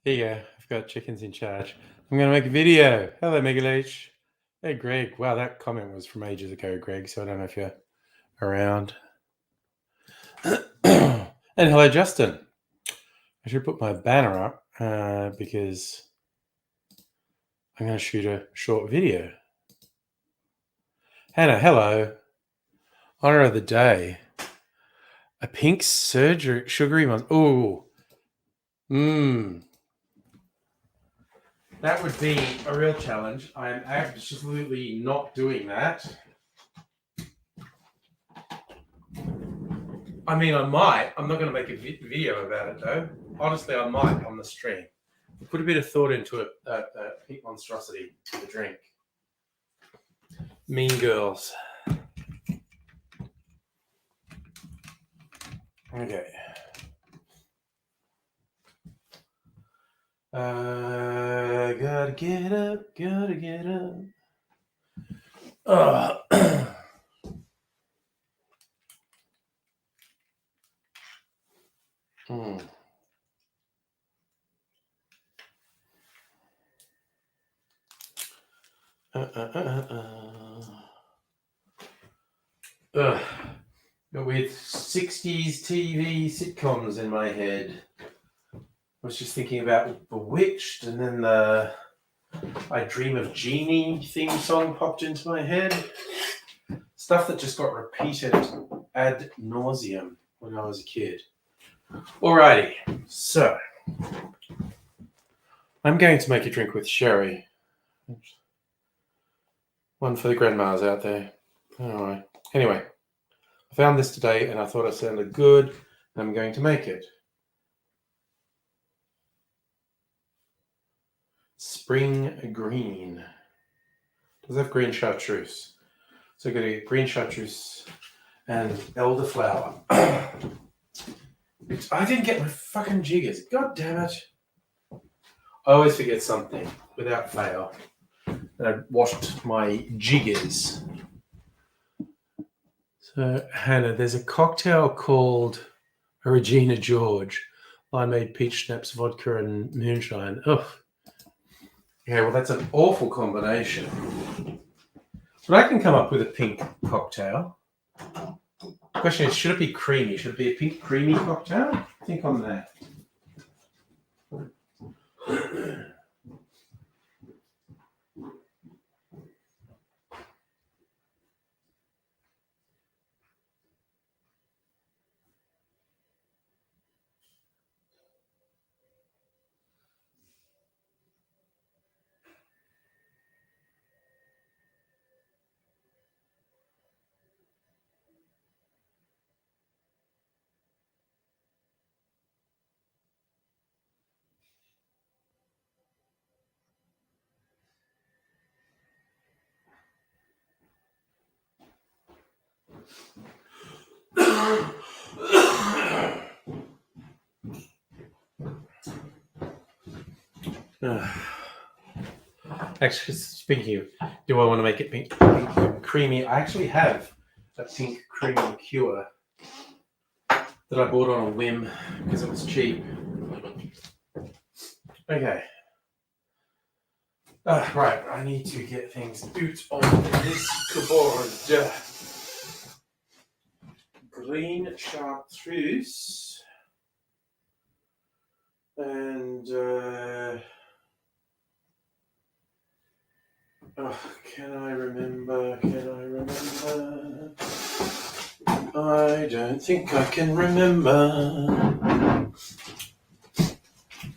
There you go. I've got chickens in charge. I'm going to make a video. Hello, Megan H. Hey, Greg. Wow, that comment was from ages ago, Greg, so I don't know if you're around. And hello, Justin. I should put my banner up because I'm going to shoot a short video. Hannah, hello. Honor of the day. A pink sugary one. Ooh. That would be a real challenge. I'm absolutely not doing that. I mean, I might. I'm not going to make a video about it, though. Honestly, I might on the stream. Put a bit of thought into it, pink monstrosity to the drink. Mean Girls. Okay. Gotta get up, gotta get up. With 60s TV sitcoms in my head. I was just thinking about Bewitched, and then the I Dream of Jeannie theme song popped into my head. Stuff that just got repeated ad nauseum when I was a kid. Alrighty, so I'm going to make a drink with sherry. One for the grandmas out there. Alright. Anyway, I found this today and I thought it sounded good, and I'm going to make it. Spring green. Does have green chartreuse. So I'm going to get green chartreuse and elderflower. I didn't get my fucking jiggers. God damn it. I always forget something without fail. And I washed my jiggers. So, Hannah, there's a cocktail called a Regina George. Limeade, peach schnapps, vodka, and moonshine. Ugh. Okay, well, that's an awful combination. But I can come up with a pink cocktail. The question is, should it be creamy? Should it be a pink creamy cocktail? Think on that. Actually, speaking of, do I want to make it pink creamy? I actually have a pink creamy liqueur that I bought on a whim because it was cheap. Okay. Right, I need to get things out on this cupboard. Green chartreuse and can I remember? I don't think I can remember.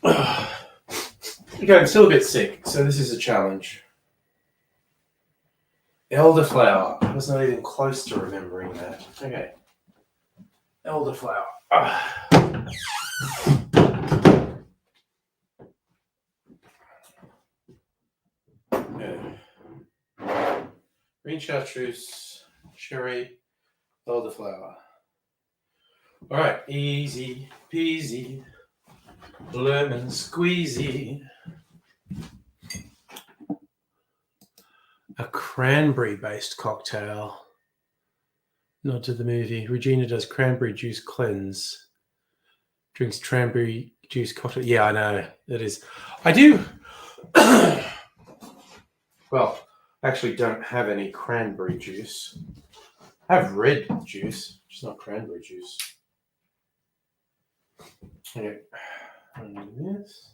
Okay, I'm still a bit sick, so this is a challenge. Elderflower. I was not even close to remembering that. Okay. Elderflower. green chartreuse, cherry, elderflower. All right, easy peasy, lemon squeezy. A cranberry-based cocktail. Nod to the movie. Regina does cranberry juice cleanse. Drinks cranberry juice cocktail. Yeah, I know. It is. I do. Well, I actually don't have any cranberry juice. I have red juice, which is not cranberry juice. Okay. This.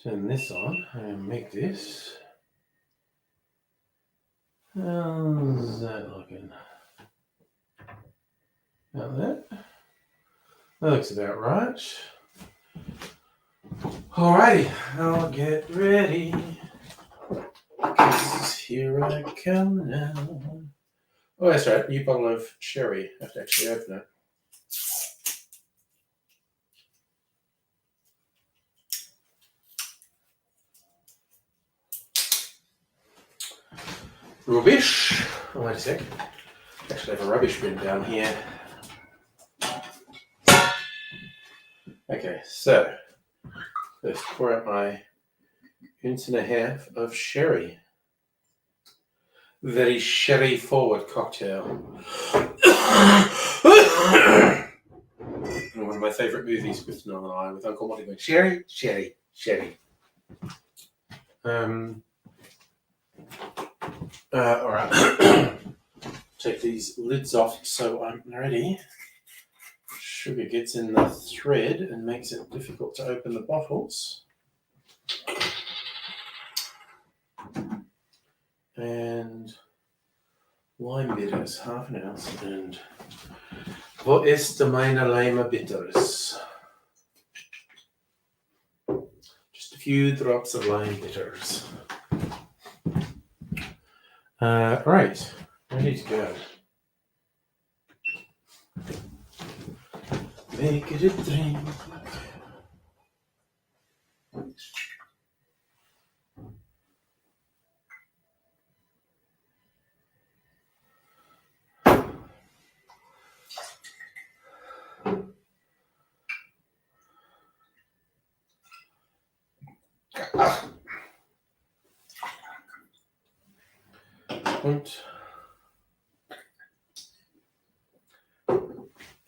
Turn this on and make this. How's that looking? About that? That looks about right. Alrighty, I'll get ready. 'Cause here I come now. Oh, that's right. New bottle of sherry. I have to actually open it. Rubbish. Oh, wait a sec. Actually, I have a rubbish bin down here. Okay, so let's pour out my ounce and a half of sherry. Very sherry forward cocktail. One of my favourite movies with Northern Ireland with Uncle Monty going sherry, sherry, sherry. All right. Take these lids off so I'm ready. Sugar gets in the thread and makes it difficult to open the bottles. And lime bitters, half an ounce. And what is the meine lime bitters? Just a few drops of lime bitters. Right, ready to go. Make it a drink.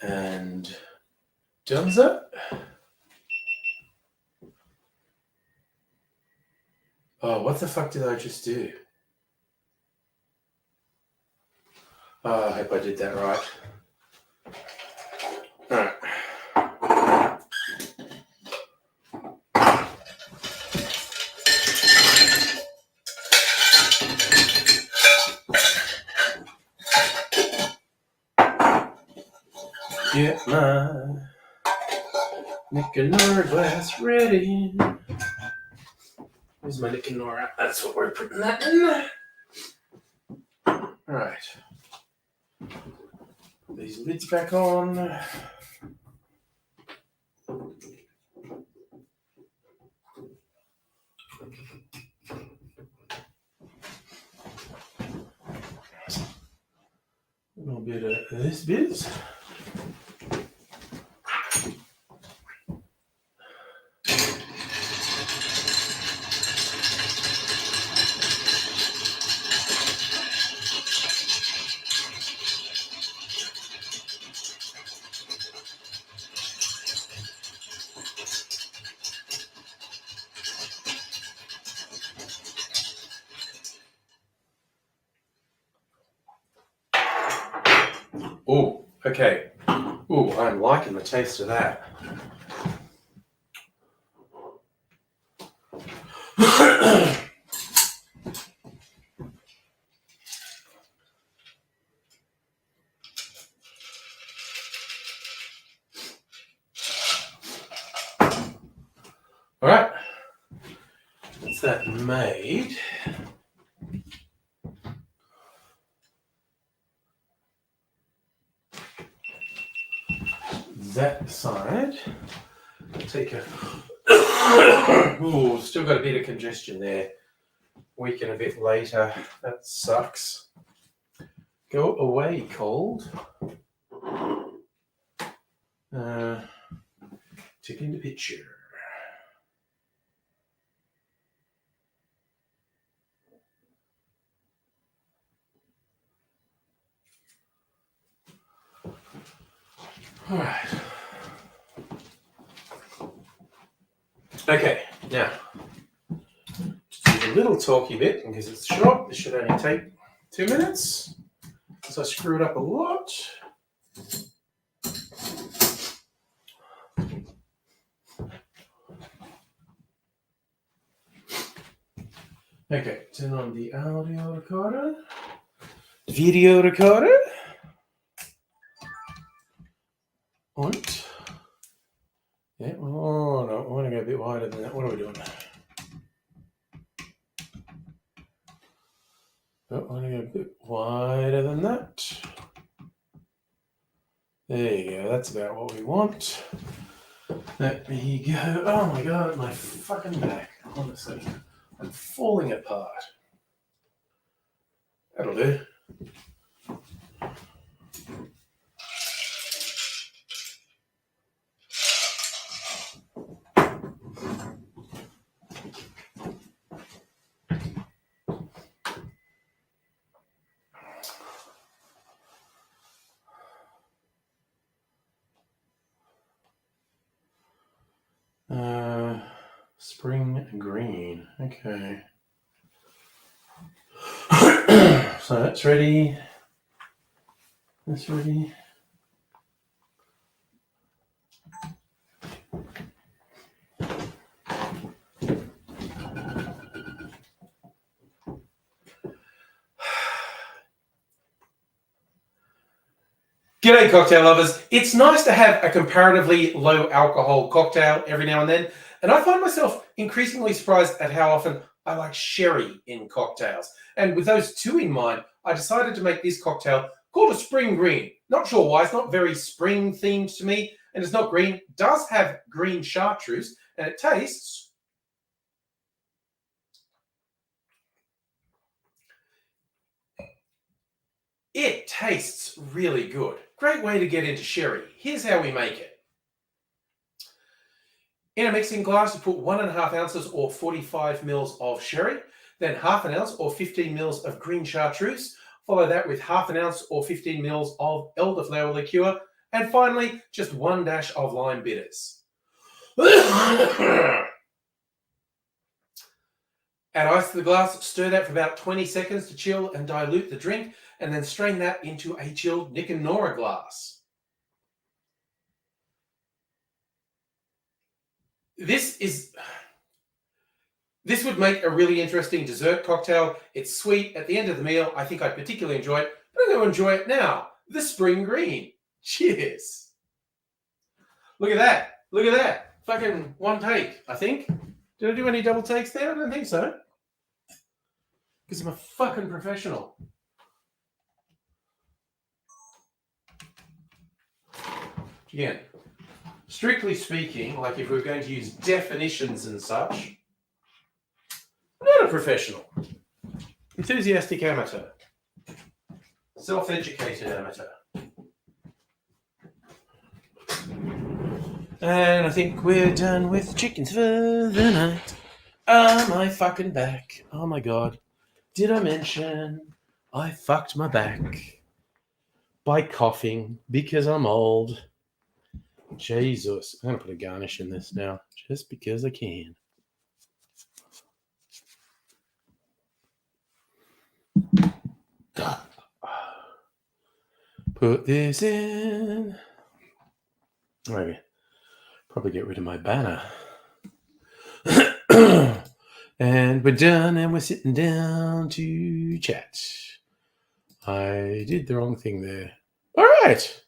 And does it? Oh, what the fuck did I just do? Oh, I hope I did that right. Alright. Get my Nick and Nora glass ready. Where's my Nick and Nora? That's what we're putting that in. Alright. Put these lids back on. A little bit of this bit. Oh, okay. Oh, I'm liking the taste of that. All right. That's that made. That side. I'll take a. Oh, still got a bit of congestion there. week and a bit later. That sucks. Go away, cold. Taking the picture. All right. Okay, now, just do a little talky bit because it's short. This should only take 2 minutes. So I screwed up a lot. Okay, turn on the audio recorder. Video recorder. Und. Yeah, oh no, I want to go a bit wider than that. What are we doing? Oh, I want to go a bit wider than that. There you go, that's about what we want. Let me go. Oh my god, my fucking back. Honestly, I'm falling apart. That'll do. Spring green. Okay. So that's ready. That's ready. G'day, cocktail lovers. It's nice to have a comparatively low alcohol cocktail every now and then, and I find myself increasingly surprised at how often I like sherry in cocktails. And with those two in mind, I decided to make this cocktail called a spring green. Not sure why, it's not very spring themed to me, and it's not green. It does have green chartreuse, and it tastes... It tastes really good. Great way to get into sherry. Here's how we make it. In a mixing glass, you put 1.5 ounces or 45 mils of sherry, then 1/2 ounce or 15 mils of green chartreuse. Follow that with 1/2 ounce or 15 mils of elderflower liqueur, and finally, just 1 dash of lime bitters. Add ice to the glass, stir that for about 20 seconds to chill and dilute the drink, and then strain that into a chilled Nick and Nora glass. This would make a really interesting dessert cocktail. It's sweet. At the end of the meal, I think I'd particularly enjoy it, but I'm going to enjoy it now. The spring green. Cheers. Look at that. Look at that. Fucking one take, I think. Did I do any double takes there? I don't think so. Because I'm a fucking professional. Again, strictly speaking, like if we were going to use definitions and such, I'm not a professional. Enthusiastic amateur. Self-educated amateur. And I think we're done with chickens for the night. Oh, my fucking back. Oh my god. Did I mention I fucked my back by coughing because I'm old? Jesus. I'm going to put a garnish in this now just because I can. Put this in. Maybe. Probably get rid of my banner. And we're done and we're sitting down to chat. I did the wrong thing there. All right.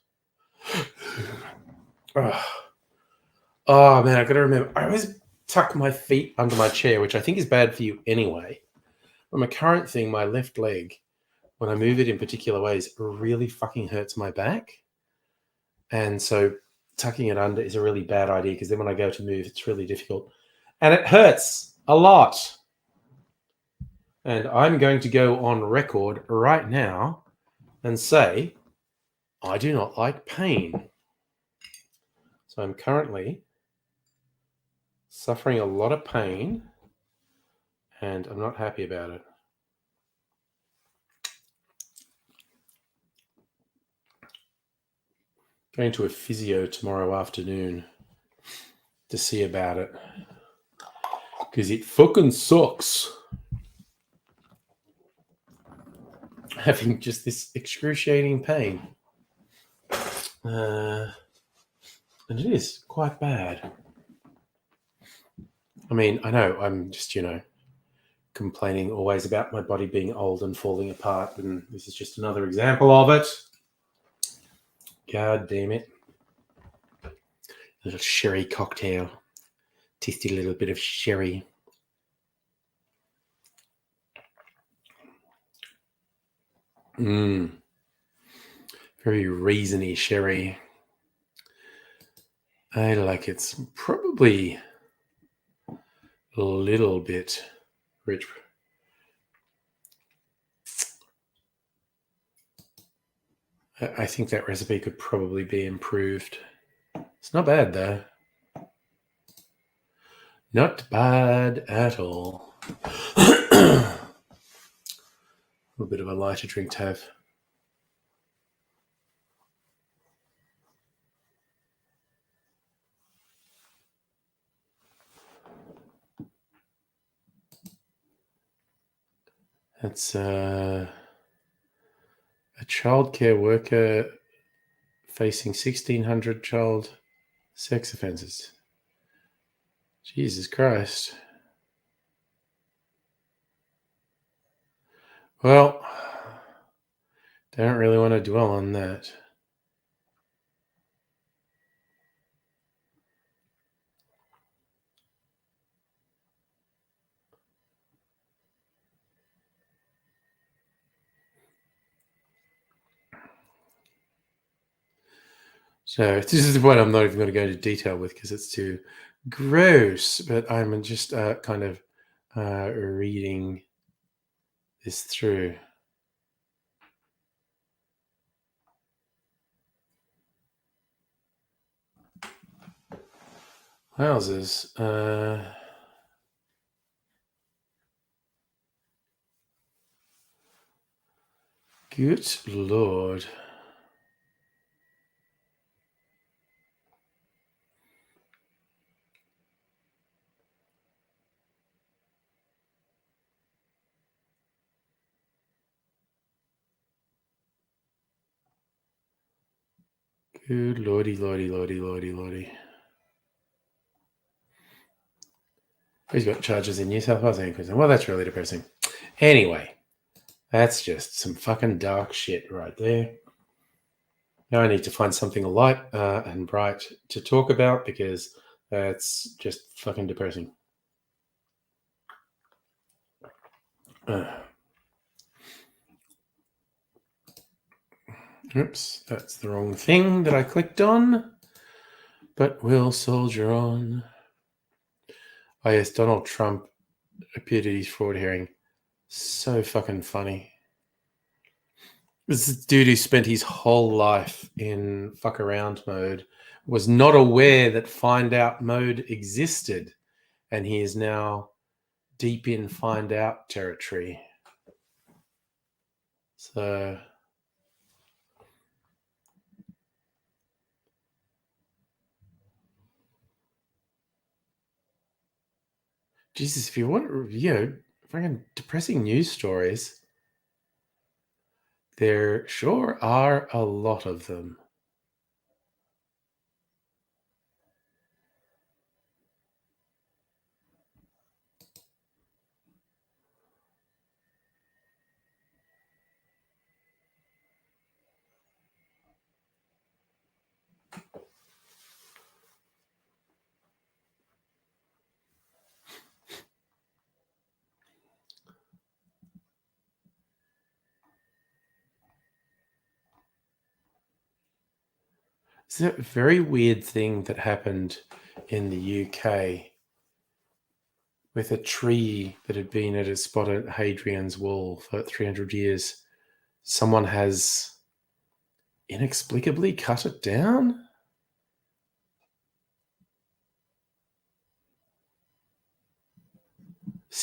Oh man, I got to remember. I always tuck my feet under my chair, which I think is bad for you anyway. But my current thing, my left leg, when I move it in particular ways, really fucking hurts my back. And so tucking it under is a really bad idea because then when I go to move, it's really difficult. And it hurts a lot. And I'm going to go on record right now and say I do not like pain. So I'm currently suffering a lot of pain and I'm not happy about it. Going to a physio tomorrow afternoon to see about it because it fucking sucks. Having just this excruciating pain. And it is quite bad. I mean, I know I'm just, complaining always about my body being old and falling apart, and this is just another example of it. God damn it. A little sherry cocktail. Tasty little bit of sherry. Very raisiny sherry. I like it's probably a little bit rich. I think that recipe could probably be improved. It's not bad though. Not bad at all. A little bit of a lighter drink to have. That's a childcare worker facing 1,600 child sex offences. Jesus Christ. Well, don't really want to dwell on that. So this is the point I'm not even going to go into detail with because it's too gross, but I'm just kind of reading this through. Wowzers. Good Lord. Good lordy, lordy, lordy, lordy, lordy. He's got charges in New South Wales and Queensland. Well, that's really depressing. Anyway, that's just some fucking dark shit right there. Now I need to find something light and bright to talk about because that's just fucking depressing. Oops, that's the wrong thing that I clicked on. But we'll soldier on. Oh yes, Donald Trump appeared at his fraud hearing. So fucking funny. This dude who spent his whole life in fuck around mode was not aware that find out mode existed, and he is now deep in find out territory. So Jesus, if you want, fucking depressing news stories, there sure are a lot of them. It's a very weird thing that happened in the UK with a tree that had been at a spot at Hadrian's Wall for 300 years. Someone has inexplicably cut it down?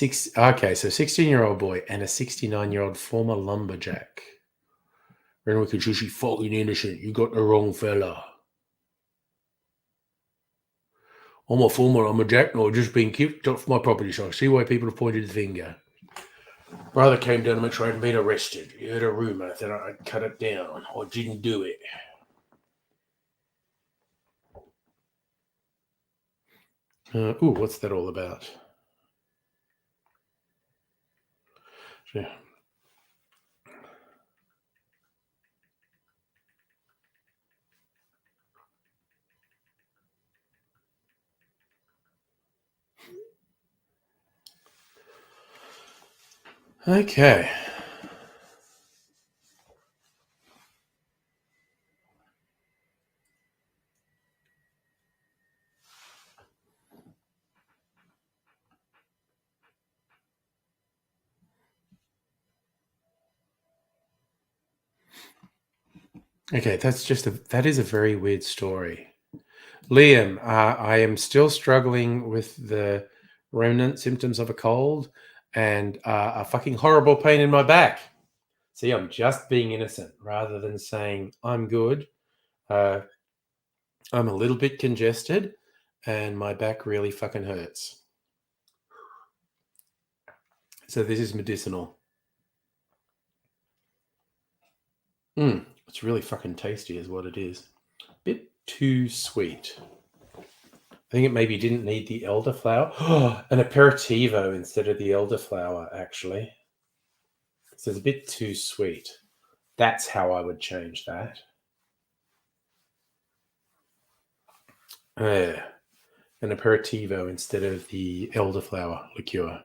Okay, so 16-year-old boy and a 69-year-old former lumberjack. Renwick Kajushi fucking innocent. You got the wrong fella. I'm a former lumberjack, and I've just been kicked off my property, so I see why people have pointed the finger. Brother came down to make sure I hadn't been arrested. He heard a rumor that I'd cut it down. I didn't do it. What's that all about? Yeah. Okay. Okay, that is a very weird story. Liam, I am still struggling with the remnant symptoms of a cold and a fucking horrible pain in my back. See, I'm just being innocent rather than saying I'm good. I'm a little bit congested and my back really fucking hurts. So this is medicinal. It's really fucking tasty is what it is. Bit too sweet. I think it maybe didn't need the elderflower. An aperitivo instead of the elderflower, actually. So it's a bit too sweet. That's how I would change that. An aperitivo instead of the elderflower liqueur.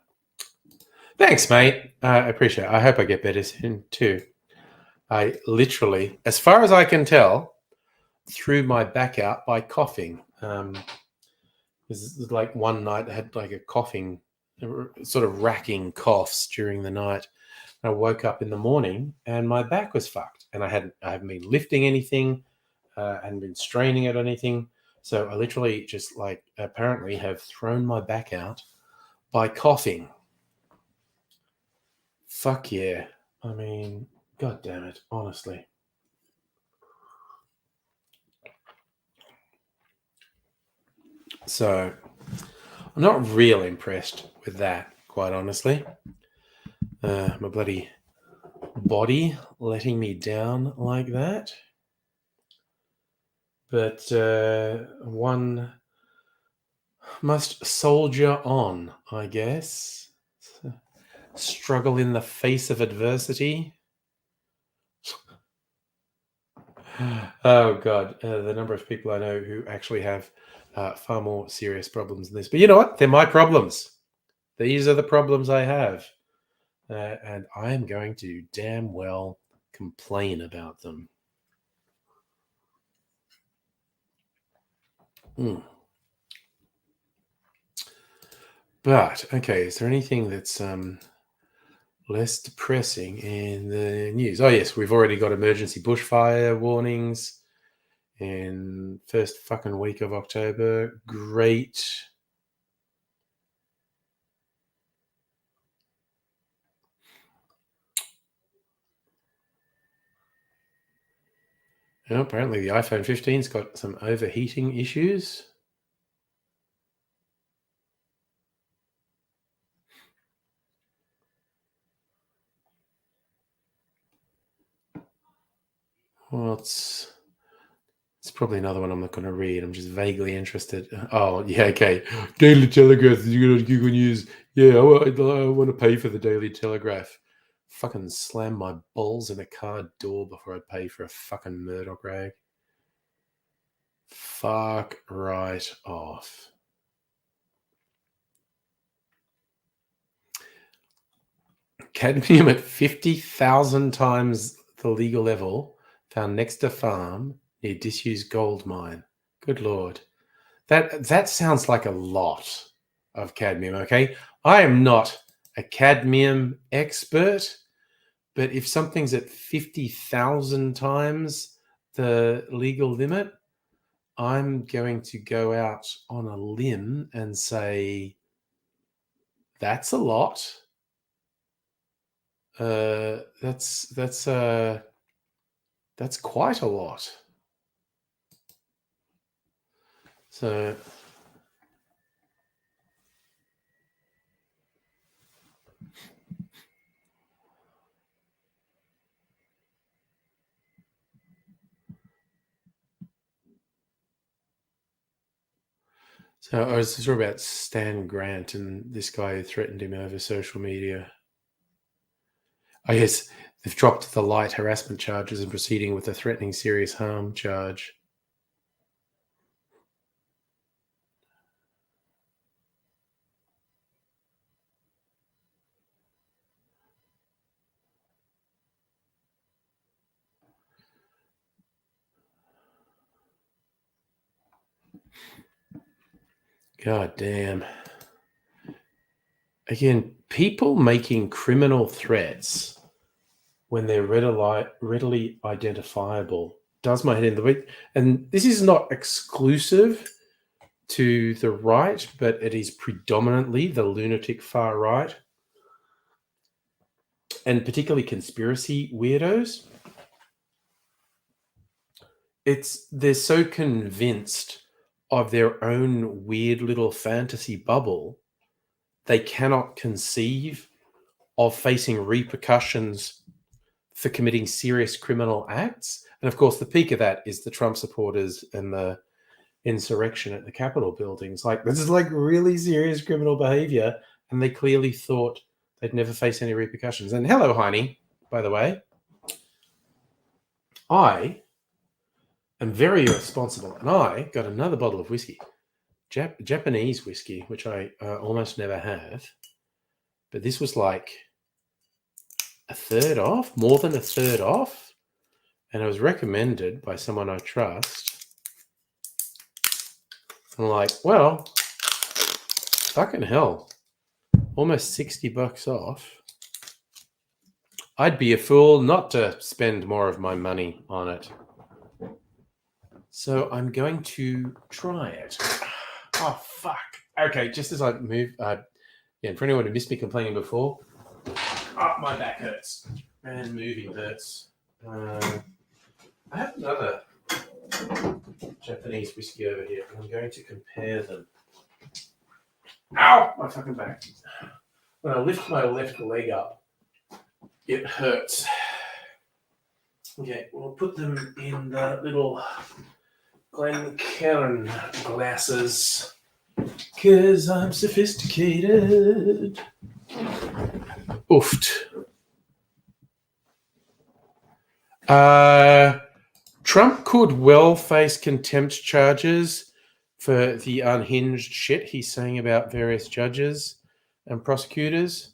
Thanks, mate. I appreciate it. I hope I get better soon, too. I literally, as far as I can tell, threw my back out by coughing. This is like one night I had like a coughing, sort of racking coughs during the night. I woke up in the morning and my back was fucked, and I haven't been lifting anything, hadn't been straining at anything. So I literally just like apparently have thrown my back out by coughing. Fuck yeah! I mean, god damn it, honestly. So I'm not real impressed with that, quite honestly. My bloody body letting me down like that. But one must soldier on, I guess. Struggle in the face of adversity. Oh, God. The number of people I know who actually have far more serious problems than this. But you know what? They're my problems. These are the problems I have. And I am going to damn well complain about them. But, okay, is there anything that's less depressing in the news? Oh, yes, we've already got emergency bushfire warnings in first fucking week of October. Great. Oh, apparently the iPhone 15's got some overheating issues. Well, it's probably another one I'm not going to read. I'm just vaguely interested. Oh, yeah, okay. Daily Telegraph, you can use. Yeah, I want to pay for the Daily Telegraph. Fucking slam my balls in a car door before I pay for a fucking Murdoch rag. Fuck right off. Cadmium at 50,000 times the legal level found next to farm near disused gold mine. Good Lord. That sounds like a lot. of cadmium, okay? I am not a cadmium expert, but if something's at 50,000 times the legal limit, I'm going to go out on a limb and say that's a lot. That's quite a lot. So I was talking about Stan Grant and this guy who threatened him over social media. I guess they've dropped the light harassment charges and proceeding with a threatening serious harm charge. God damn. Again, people making criminal threats when they're readily identifiable does my head in the week. And this is not exclusive to the right, but it is predominantly the lunatic far right, and particularly conspiracy weirdos. They're so convinced of their own weird little fantasy bubble, they cannot conceive of facing repercussions for committing serious criminal acts. And of course, the peak of that is the Trump supporters and the insurrection at the Capitol buildings. Like, this is like really serious criminal behavior, and they clearly thought they'd never face any repercussions. And hello, Heine, by the way. I am very irresponsible, and I got another bottle of whiskey, Japanese whiskey, which I almost never have. But this was like a third off, more than a third off. And it was recommended by someone I trust. I'm like, well, fucking hell. Almost $60 off. I'd be a fool not to spend more of my money on it. So I'm going to try it. Oh, fuck. Okay, just as I move, for anyone who missed me complaining before, my back hurts and moving hurts. I have another Japanese whiskey over here, and I'm going to compare them. Ow! My fucking back. When I lift my left leg up, it hurts. Okay, we'll put them in the little Glencairn glasses, because I'm sophisticated. Oofed. Trump could well face contempt charges for the unhinged shit he's saying about various judges and prosecutors.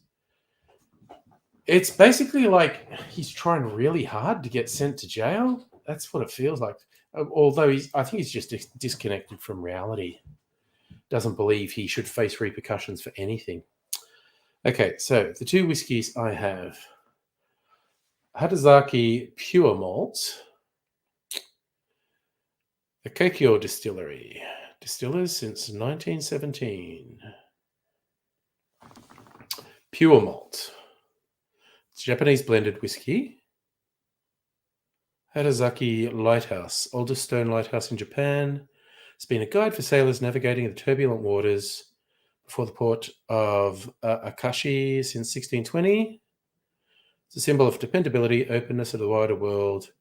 It's basically like he's trying really hard to get sent to jail. That's what it feels like. Although I think he's just disconnected from reality. Doesn't believe he should face repercussions for anything. Okay, so the two whiskies I have. Hatazaki Pure Malt. The Kokyo Distillery. Distillers since 1917. Pure Malt. It's Japanese blended whiskey. Hatazaki Lighthouse, oldest stone lighthouse in Japan. It's been a guide for sailors navigating the turbulent waters before the port of Akashi since 1620. It's a symbol of dependability, openness of the wider world,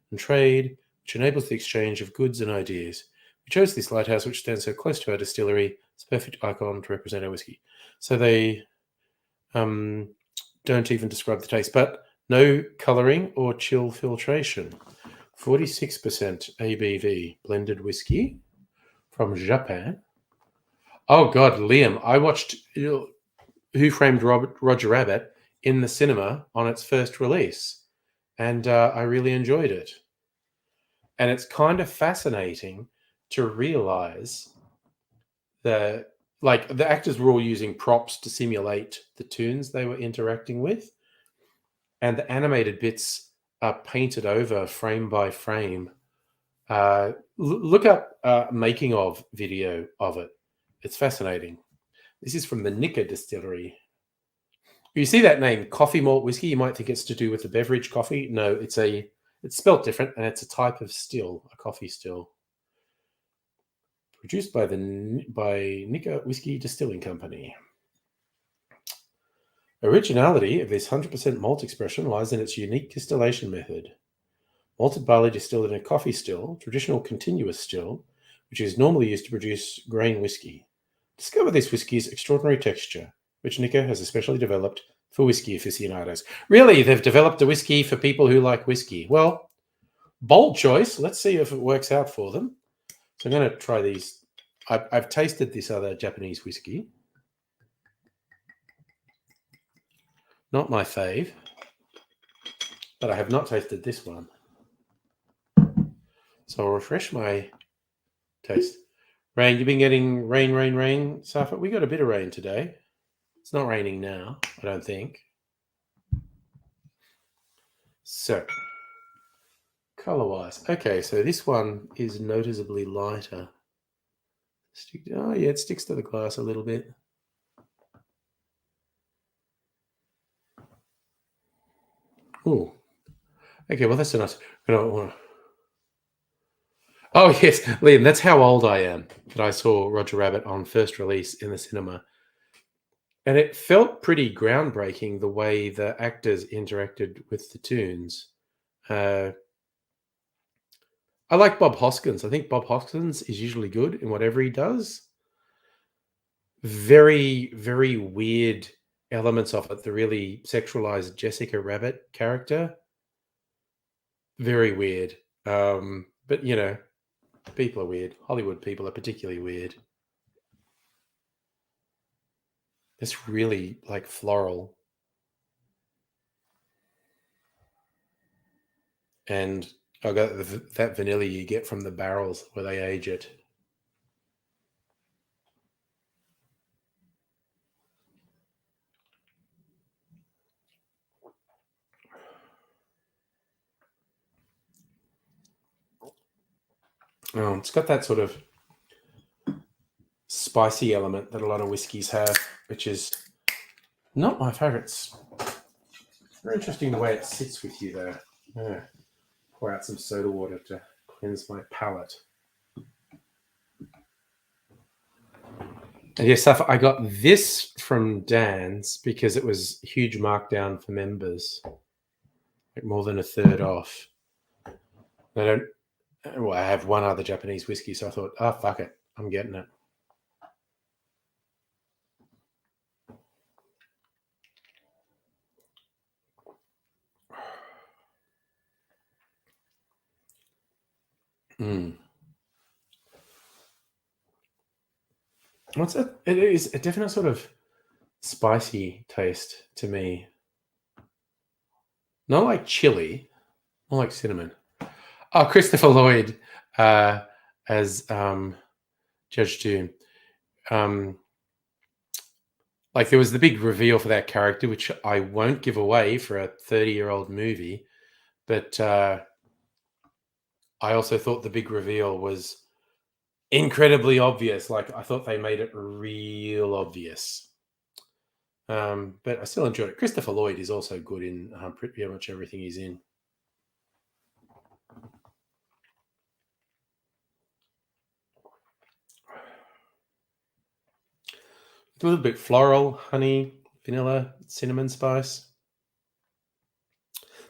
and trade, which enables the exchange of goods and ideas. We chose this lighthouse, which stands so close to our distillery. It's a perfect icon to represent our whiskey. So they don't even describe the taste, but no colouring or chill filtration. 46% ABV blended whiskey from Japan. Oh God, Liam, I watched Who Framed Roger Rabbit in the cinema on its first release, and I really enjoyed it. And it's kind of fascinating to realize that like the actors were all using props to simulate the tunes they were interacting with, and the animated bits are painted over frame by frame. Look up making of video of it. It's fascinating. This is from the Nika Distillery. You see that name, coffee malt whiskey, you might think it's to do with the beverage coffee. No, it's spelt different, and it's a type of still, a coffee still. Produced by Nika Whiskey Distilling Company. Originality of this 100% malt expression lies in its unique distillation method. Malted barley distilled in a coffee still, traditional continuous still, which is normally used to produce grain whiskey. Discover this whiskey's extraordinary texture, which Nika has especially developed for whiskey aficionados. Really, they've developed a whiskey for people who like whiskey. Well, bold choice. Let's see if it works out for them. So I'm going to try these. I've tasted this other Japanese whiskey. Not my fave, but I have not tasted this one. So I'll refresh my taste. Rain, you've been getting rain, Safa. We got a bit of rain today. It's not raining now, I don't think. So, color-wise. Okay, so this one is noticeably lighter. Oh, yeah, it sticks to the glass a little bit. Oh, okay, well, that's a nice... Oh, yes, Liam, that's how old I am that I saw Roger Rabbit on first release in the cinema. And it felt pretty groundbreaking the way the actors interacted with the tunes. I like Bob Hoskins. I think Bob Hoskins is usually good in whatever he does. Very, very weird elements of it. The really sexualized Jessica Rabbit character. Very weird. But, you know, people are weird. Hollywood people are particularly weird. It's really like floral. And I got that vanilla you get from the barrels where they age it. It's got that sort of spicy element that a lot of whiskies have, which is not my favorite. It's very interesting the way it sits with you, though. Yeah. Pour out some soda water to cleanse my palate. And yes, I got this from Dan's because it was a huge markdown for members, like more than a third off. I have one other Japanese whiskey, so I thought, fuck it, I'm getting it. What's it? It is a definite sort of spicy taste to me. Not like chili, more like cinnamon. Oh, Christopher Lloyd as Judge Doom. Like there was the big reveal for that character, which I won't give away for a 30-year-old movie, but I also thought the big reveal was incredibly obvious. Like I thought they made it real obvious. But I still enjoyed it. Christopher Lloyd is also good in pretty much everything he's in. A little bit floral, honey, vanilla, cinnamon spice.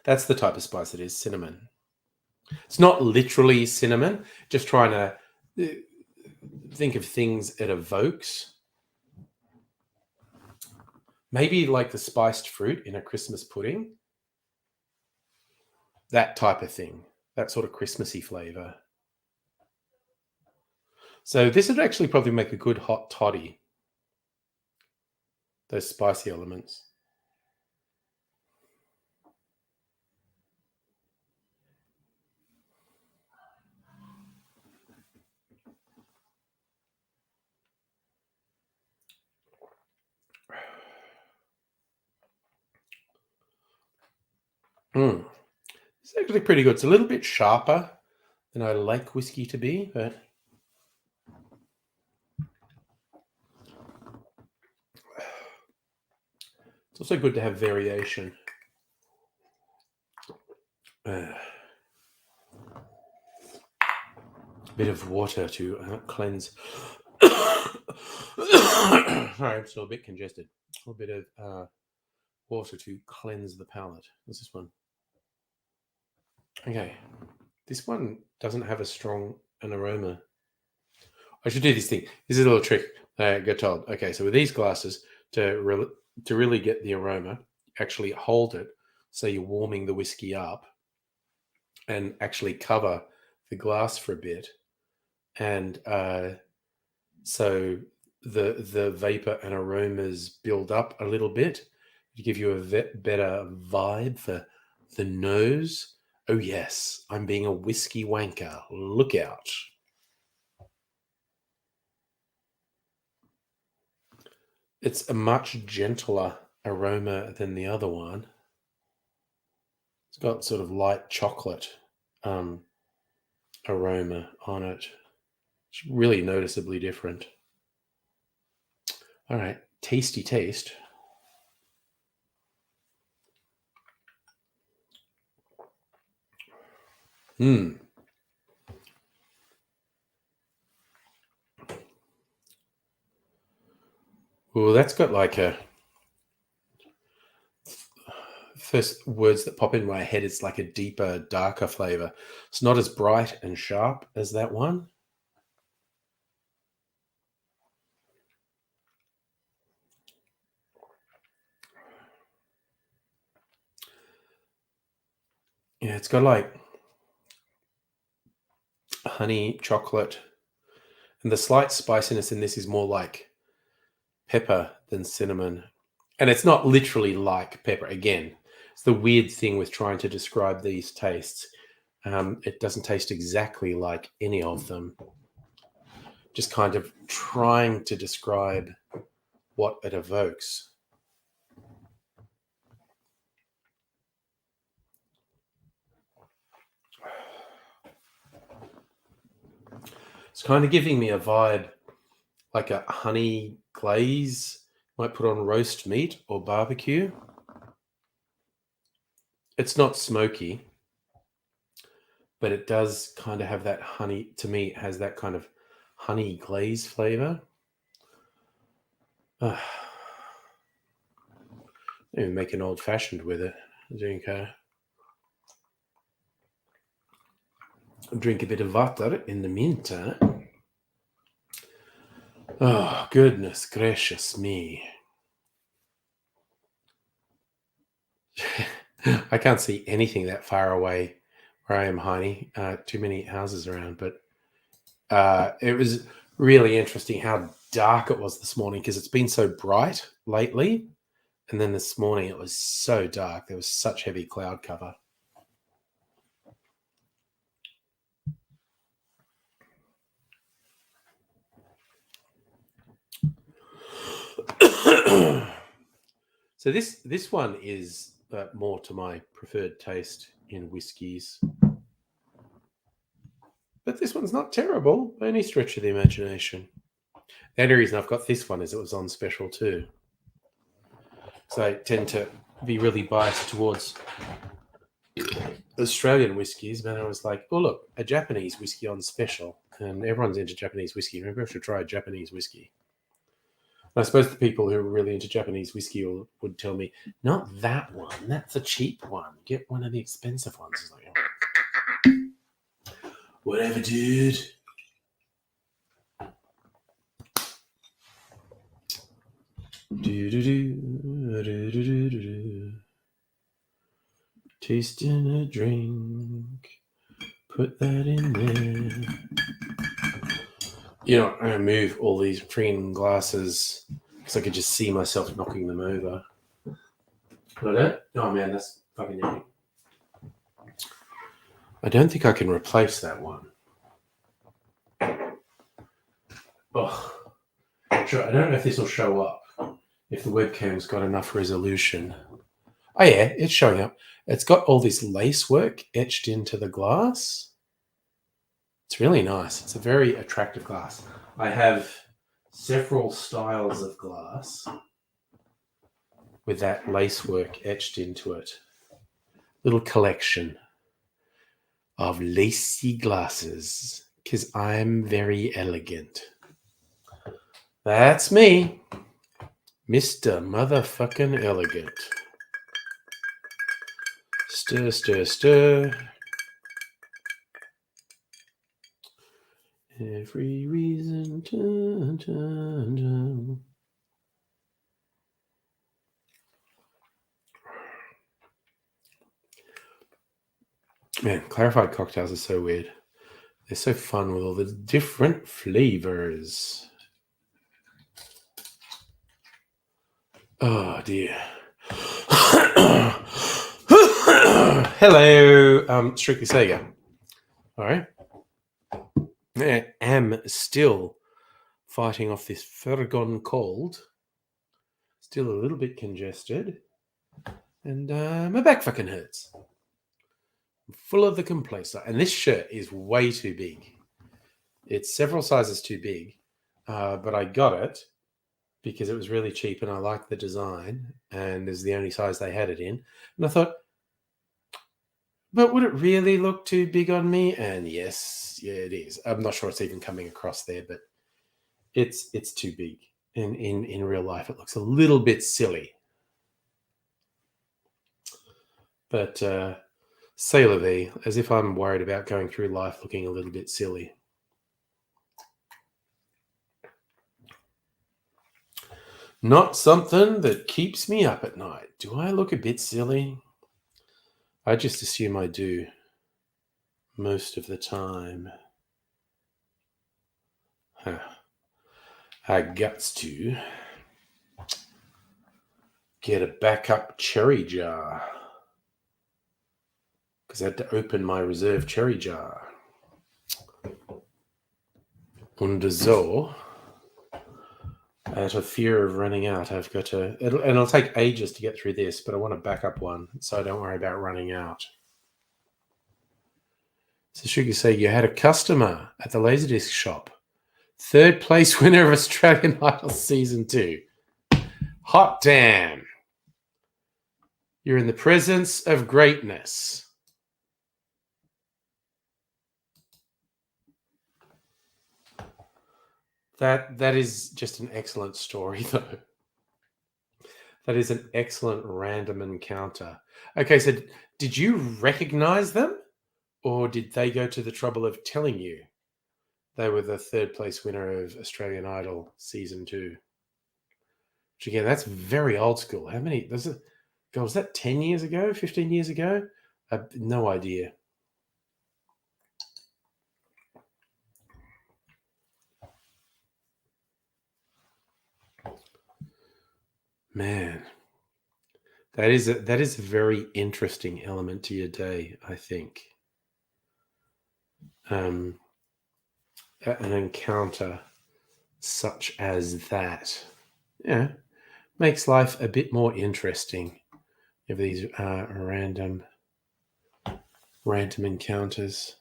That's the type of spice it is, cinnamon. It's not literally cinnamon, just trying to think of things it evokes. Maybe like the spiced fruit in a Christmas pudding. That type of thing. That sort of Christmassy flavor. So this would actually probably make a good hot toddy. Those spicy elements. actually pretty good. It's a little bit sharper than I like whiskey to be, but it's also good to have variation. A bit of water to cleanse. Sorry, I'm still a bit congested. A little bit of water to cleanse the palate. What's this one? Okay. This one doesn't have an aroma. I should do this thing. This is a little trick I got told. Okay, so with these glasses, to really get the aroma, actually hold it so you're warming the whiskey up and actually cover the glass for a bit. And so the vapor and aromas build up a little bit to give you a better vibe for the nose. Oh, yes, I'm being a whiskey wanker. Look out. It's a much gentler aroma than the other one. It's got sort of light chocolate aroma on it. It's really noticeably different. All right, tasty taste. Well, that's got like a... First words that pop in my head, it's like a deeper, darker flavor. It's not as bright and sharp as that one. Yeah, it's got like honey, chocolate, and the slight spiciness in this is more like pepper than cinnamon. And it's not literally like pepper. Again, it's the weird thing with trying to describe these tastes. It doesn't taste exactly like any of them. Just kind of trying to describe what it evokes. It's kind of giving me a vibe like a honey glaze might put on roast meat or barbecue. It's not smoky, but it does kind of have that honey. To me, it has that kind of honey glaze flavor. Maybe make an old fashioned with it. Drink a bit of water in the meantime. Oh, goodness gracious me. I can't see anything that far away where I am, Heine. Too many houses around, but it was really interesting how dark it was this morning because it's been so bright lately. And then this morning it was so dark. There was such heavy cloud cover. So this one is more to my preferred taste in whiskies. But this one's not terrible by any stretch of the imagination. The only reason I've got this one is it was on special too. So I tend to be really biased towards Australian whiskies, but I was like, oh, look, a Japanese whiskey on special. And everyone's into Japanese whiskey. Maybe I should try a Japanese whiskey. I suppose the people who are really into Japanese whiskey would tell me, not that one. That's a cheap one. Get one of the expensive ones. It's like, oh. Whatever, dude. Tasting a drink. Put that in there. You know, I'm going to move all these freaking glasses because I could just see myself knocking them over. But oh man, that's fucking heavy. I don't think I can replace that one. Oh, sure. I don't know if this will show up if the webcam's got enough resolution. Oh yeah, it's showing up. It's got all this lace work etched into the glass. It's really nice. It's a very attractive glass. I have several styles of glass with that lace work etched into it. Little collection of lacy glasses because I'm very elegant. That's me, Mr. Motherfucking Elegant. Stir, stir, stir. Every reason to. Man, clarified cocktails are so weird. They're so fun with all the different flavors. Oh dear. Hello, Strictly Sega. All right. I am still fighting off this Fergon cold. Still a little bit congested. And my back fucking hurts. I'm full of the compressor. And this shirt is way too big. It's several sizes too big. But I got it because it was really cheap and I liked the design. And it's the only size they had it in. And I thought, but would it really look too big on me? And yes, yeah, it is. I'm not sure it's even coming across there, but it's too big. In real life, it looks a little bit silly. But c'est la vie, as if I'm worried about going through life looking a little bit silly. Not something that keeps me up at night. Do I look a bit silly? I just assume I do most of the time. I guts to get a backup cherry jar because I had to open my reserve cherry jar. Und so, out of fear of running out, I've got to, and it'll take ages to get through this, but I want a backup one so I don't worry about running out. So Sugar say you had a customer at the Laserdisc shop. 3rd place winner of Australian Idol Season 2. Hot damn. You're in the presence of greatness. That is just an excellent story, though. That is an excellent random encounter. Okay, so did you recognize them? Or did they go to the trouble of telling you they were the 3rd place winner of Australian Idol Season 2? Which again, that's very old school. How many? Was that 10 years ago? 15 years ago? No idea. Man, that is a very interesting element to your day, I think. An encounter such as that, yeah, makes life a bit more interesting. You have these random encounters.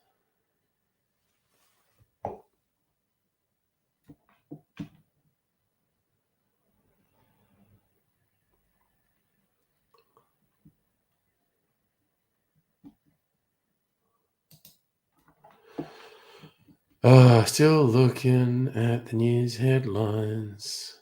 Still looking at the news headlines.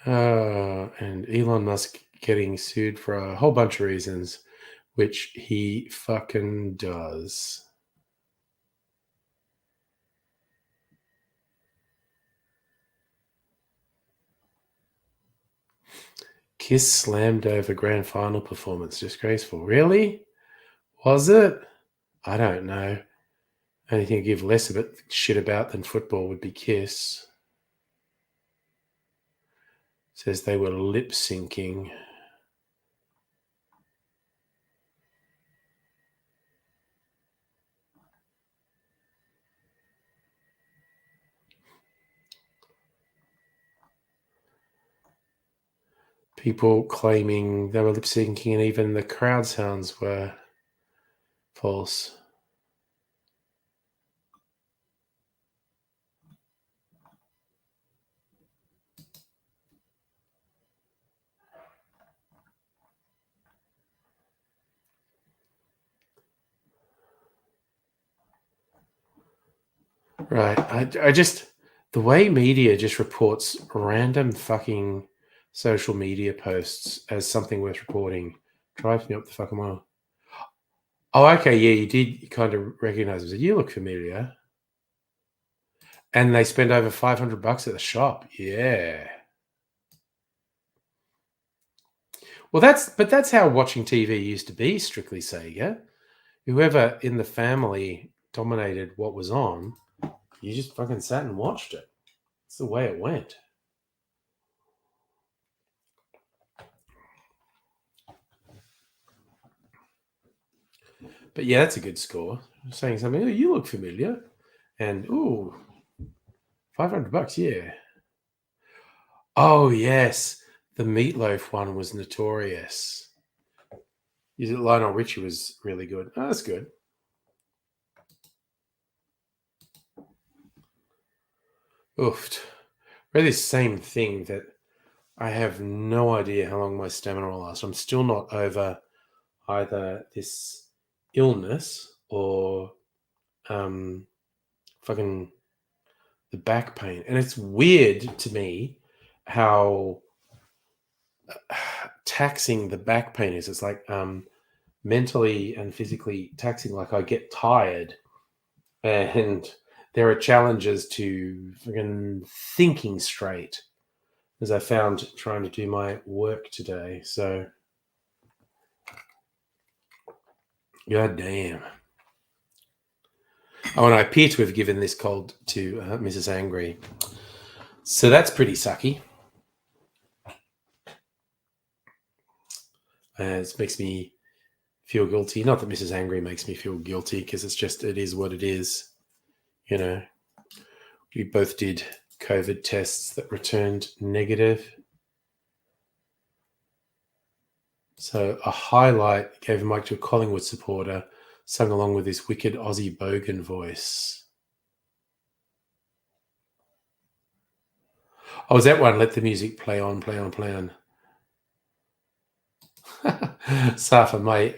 And Elon Musk getting sued for a whole bunch of reasons, which he fucking does. Kiss slammed over grand final performance. Disgraceful. Really? Was it? I don't know. Anything to give less of it shit about than football would be Kiss. Says they were lip syncing. People claiming they were lip syncing and even the crowd sounds were false. Right. I just, the way media just reports random fucking social media posts as something worth reporting drives me up the fucking wall. Oh, okay. Yeah, you did kind of recognize it. You look familiar. And they spend over $500 at the shop. Yeah. Well, that's how watching TV used to be, strictly Sega. Whoever in the family dominated what was on, you just fucking sat and watched it. It's the way it went. But yeah, that's a good score. Saying something, oh, you look familiar. And ooh, $500, yeah. Oh yes. The Meatloaf one was notorious. Lionel Richie was really good. Oh, that's good. Oofed. Really same thing that I have no idea how long my stamina will last. I'm still not over either this illness or fucking the back pain. And it's weird to me how taxing the back pain is. It's like mentally and physically taxing. Like I get tired and there are challenges to fucking thinking straight, as I found trying to do my work today. So, god damn. Oh, and I appear to have given this cold to Mrs. Angry. So that's pretty sucky. It makes me feel guilty. Not that Mrs. Angry makes me feel guilty, because it is what it is. You know, we both did COVID tests that returned negative. So a highlight gave a mic to a Collingwood supporter, sung along with his wicked Aussie bogan voice. Oh, was that one? Let the music play on, play on, play on. Safa, my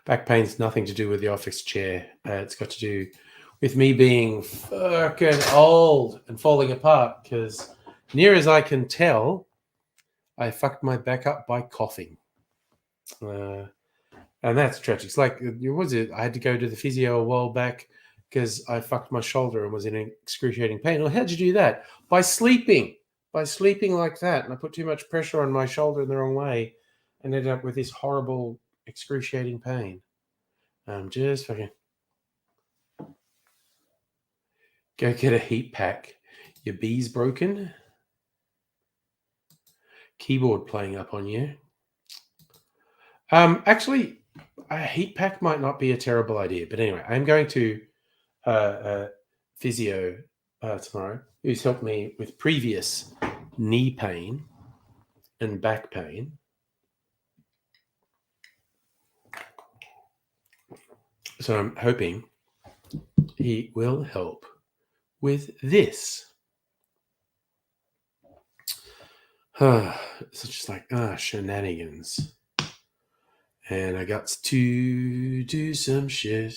back pain's nothing to do with the office chair. It's got to do with me being fucking old and falling apart, because near as I can tell, I fucked my back up by coughing. And that's tragic. It's like, was it? I had to go to the physio a while back because I fucked my shoulder and was in excruciating pain. Well, how'd you do that? By sleeping like that. And I put too much pressure on my shoulder in the wrong way and ended up with this horrible, excruciating pain. Just fucking go get a heat pack. Your bee's broken. Keyboard playing up on you. Actually, a heat pack might not be a terrible idea. But anyway, I'm going to physio tomorrow, who's helped me with previous knee pain and back pain. So I'm hoping he will help with this. It's just like, shenanigans. And I got to do some shit.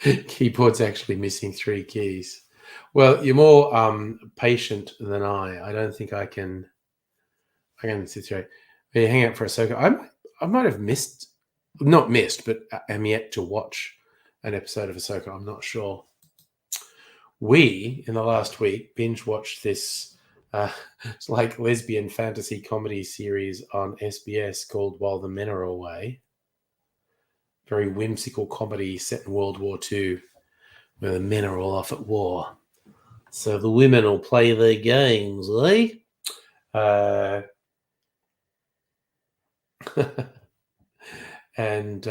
Keyboard's actually missing 3 keys. Well, you're more patient than I. I don't think I can sit through it. Hang out for a second. I might have not missed, but am yet to watch an episode of Ahsoka. I'm not sure. We, in the last week, binge watched this it's like lesbian fantasy comedy series on SBS called While the Men Are Away. Very whimsical comedy set in World War II, where the men are all off at war. So the women will play their games, eh? And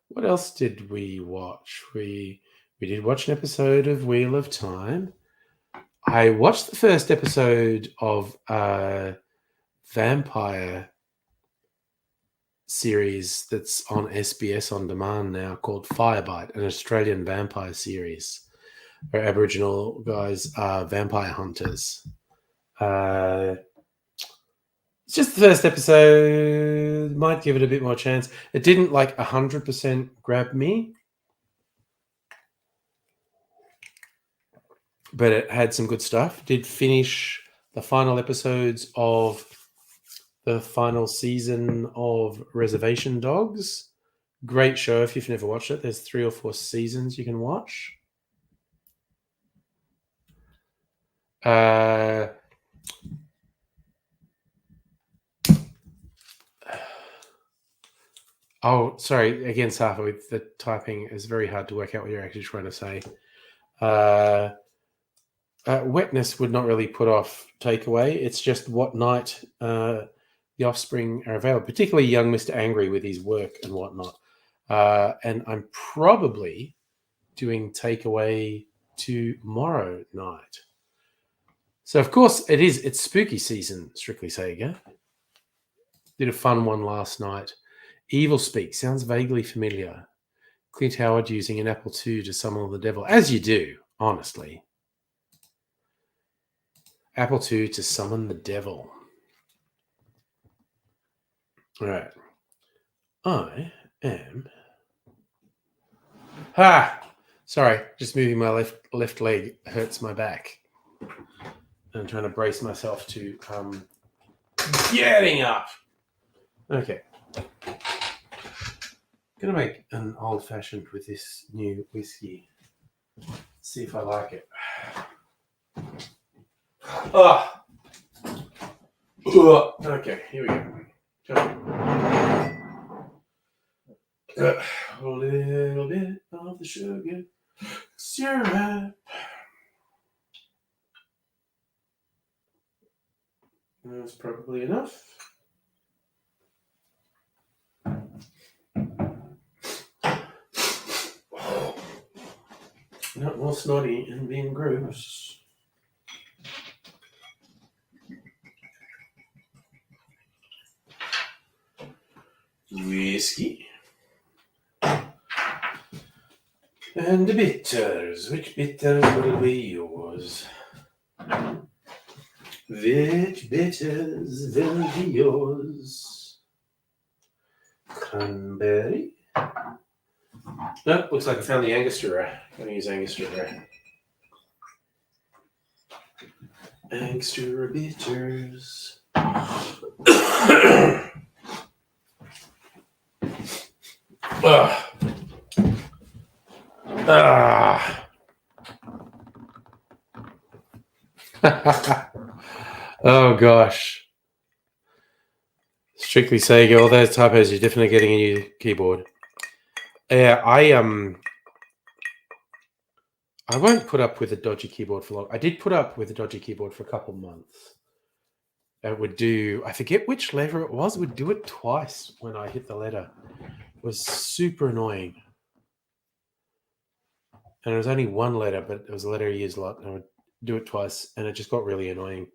what else did we watch? We did watch an episode of Wheel of Time. I watched the first episode of vampire series that's on SBS On Demand now called Firebite, an Australian vampire series where Aboriginal guys are vampire hunters. It's just the first episode. Might give it a bit more chance. It didn't 100% grab me, but it had some good stuff. Did finish the final episodes of the final season of Reservation Dogs. Great show if you've never watched it. There's 3 or 4 seasons you can watch. Oh, sorry. Again, Safa, with the typing, it's very hard to work out what you're actually trying to say. Wetness would not really put off takeaway. It's just what night the offspring are available, particularly young Mr. Angry with his work and whatnot. And I'm probably doing takeaway tomorrow night. So, of course, it's spooky season, Strictly Sega. Did a fun one last night. Evil Speak sounds vaguely familiar. Clint Howard using an Apple II to summon the devil, as you do, honestly. Apple II to summon the devil. All right. I am. Sorry, just moving my left leg hurts my back. I'm trying to brace myself to getting up. Okay. Gonna make an old fashioned with this new whiskey. See if I like it. Okay, here we go. A little bit of the sugar syrup. That's probably enough. Not more snotty and being gross. Whiskey. And the bitters. Which bitters will be yours? Which bitters will be yours? Cranberry. Oh, looks like I found the Angostura. I'm going to use Angostura. Angostura bitters. Oh gosh. Strictly Sega, all those typos, you're definitely getting a new keyboard. Yeah, I won't put up with a dodgy keyboard for long. I did put up with a dodgy keyboard for a couple months. It would do, I forget which letter it was, it would do it twice when I hit the letter. It was super annoying. And it was only one letter, but it was a letter I used a lot. And I would do it twice, and it just got really annoying.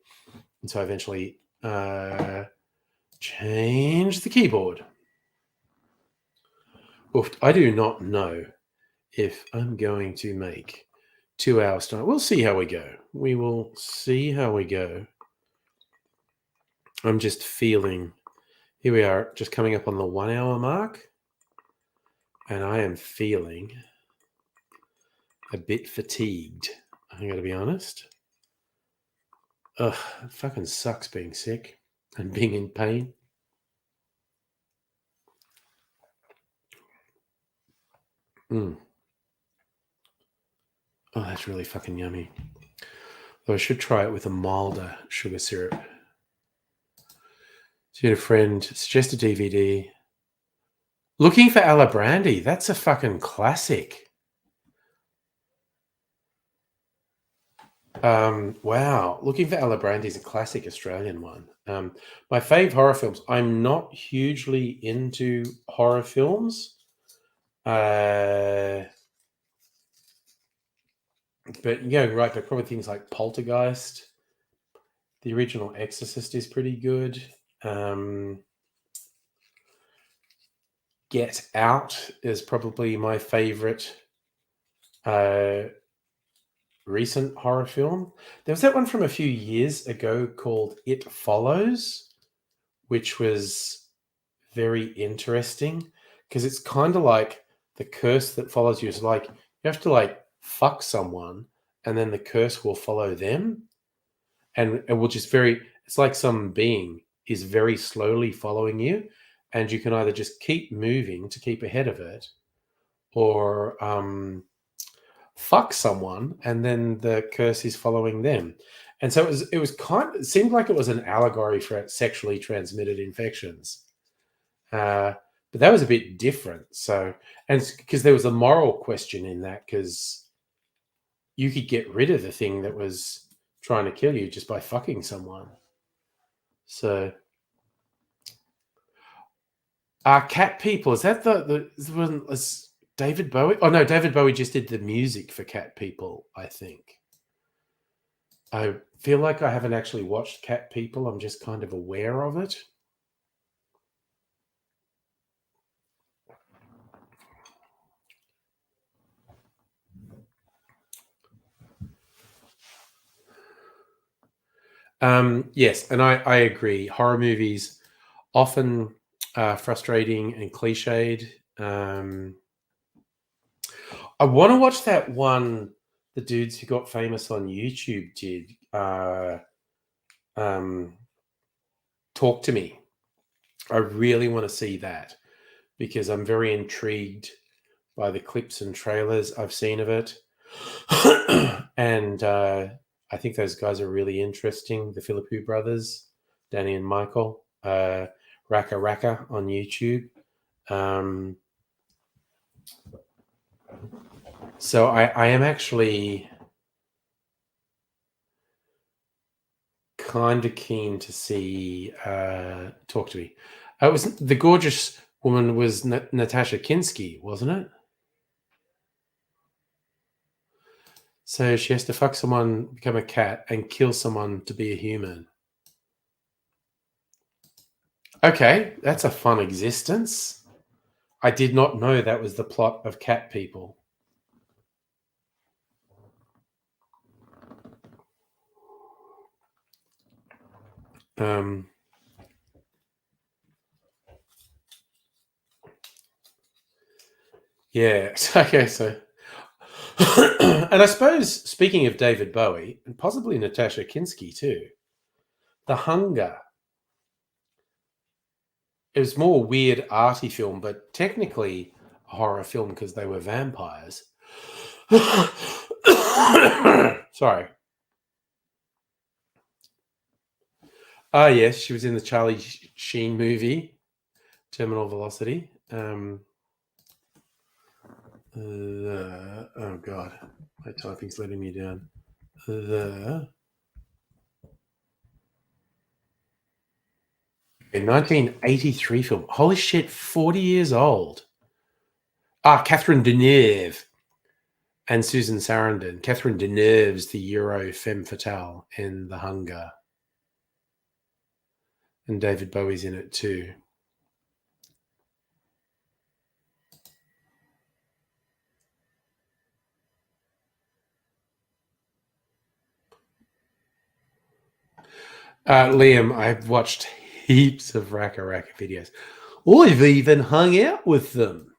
And so I eventually changed the keyboard. Oof, I do not know if I'm going to make 2 hours tonight. We'll see how we go. We will see how we go. I'm just feeling, here we are, just coming up on the 1 hour mark. And I am feeling a bit fatigued. I'm going to be honest. Ugh, it fucking sucks being sick and being in pain. Oh, that's really fucking yummy. Though I should try it with a milder sugar syrup. So you had a friend suggest a DVD. Looking for Alibrandi. That's a fucking classic. Wow. Looking for Alibrandi is a classic Australian one. My fave horror films. I'm not hugely into horror films. But yeah, right. But probably things like Poltergeist. The original Exorcist is pretty good. Get Out is probably my favorite recent horror film. There was that one from a few years ago called It Follows, which was very interesting because it's kind of like the curse that follows you. Is like you have to like fuck someone and then the curse will follow them, and it will just very, it's like some being is very slowly following you, and you can either just keep moving to keep ahead of it, or fuck someone and then the curse is following them. And so it seemed like it was an allegory for sexually transmitted infections. But that was a bit different. So, and because there was a moral question in that, because you could get rid of the thing that was trying to kill you just by fucking someone. So, Cat People, is that the one? Was David Bowie? Oh no, David Bowie just did the music for Cat People, I think. I feel like I haven't actually watched Cat People. I'm just kind of aware of it. Yes, and I agree. Horror movies often frustrating and cliched. I want to watch that one the dudes who got famous on YouTube did. Talk to Me. I really want to see that because I'm very intrigued by the clips and trailers I've seen of it. And I think those guys are really interesting. The Philippou brothers, Danny and Michael, Raka Raka on YouTube. So I am actually kind of keen to see Talk to Me. It was the gorgeous woman was Natasha Kinski, wasn't it? So she has to fuck someone, become a cat, and kill someone to be a human. Okay, that's a fun existence. I did not know that was the plot of Cat People. Yeah. Okay. So, and I suppose speaking of David Bowie and possibly Natasha Kinski too, The Hunger. It was more weird, arty film, but technically a horror film because they were vampires. Sorry. Ah, yes, she was in the Charlie Sheen movie, Terminal Velocity. Oh God, my typing's letting me down. A 1983 film. Holy shit, 40 years old. Catherine Deneuve and Susan Sarandon. Catherine Deneuve's the Euro femme fatale in The Hunger. And David Bowie's in it too. Liam, I've watched heaps of Raka Raka videos. I've even hung out with them.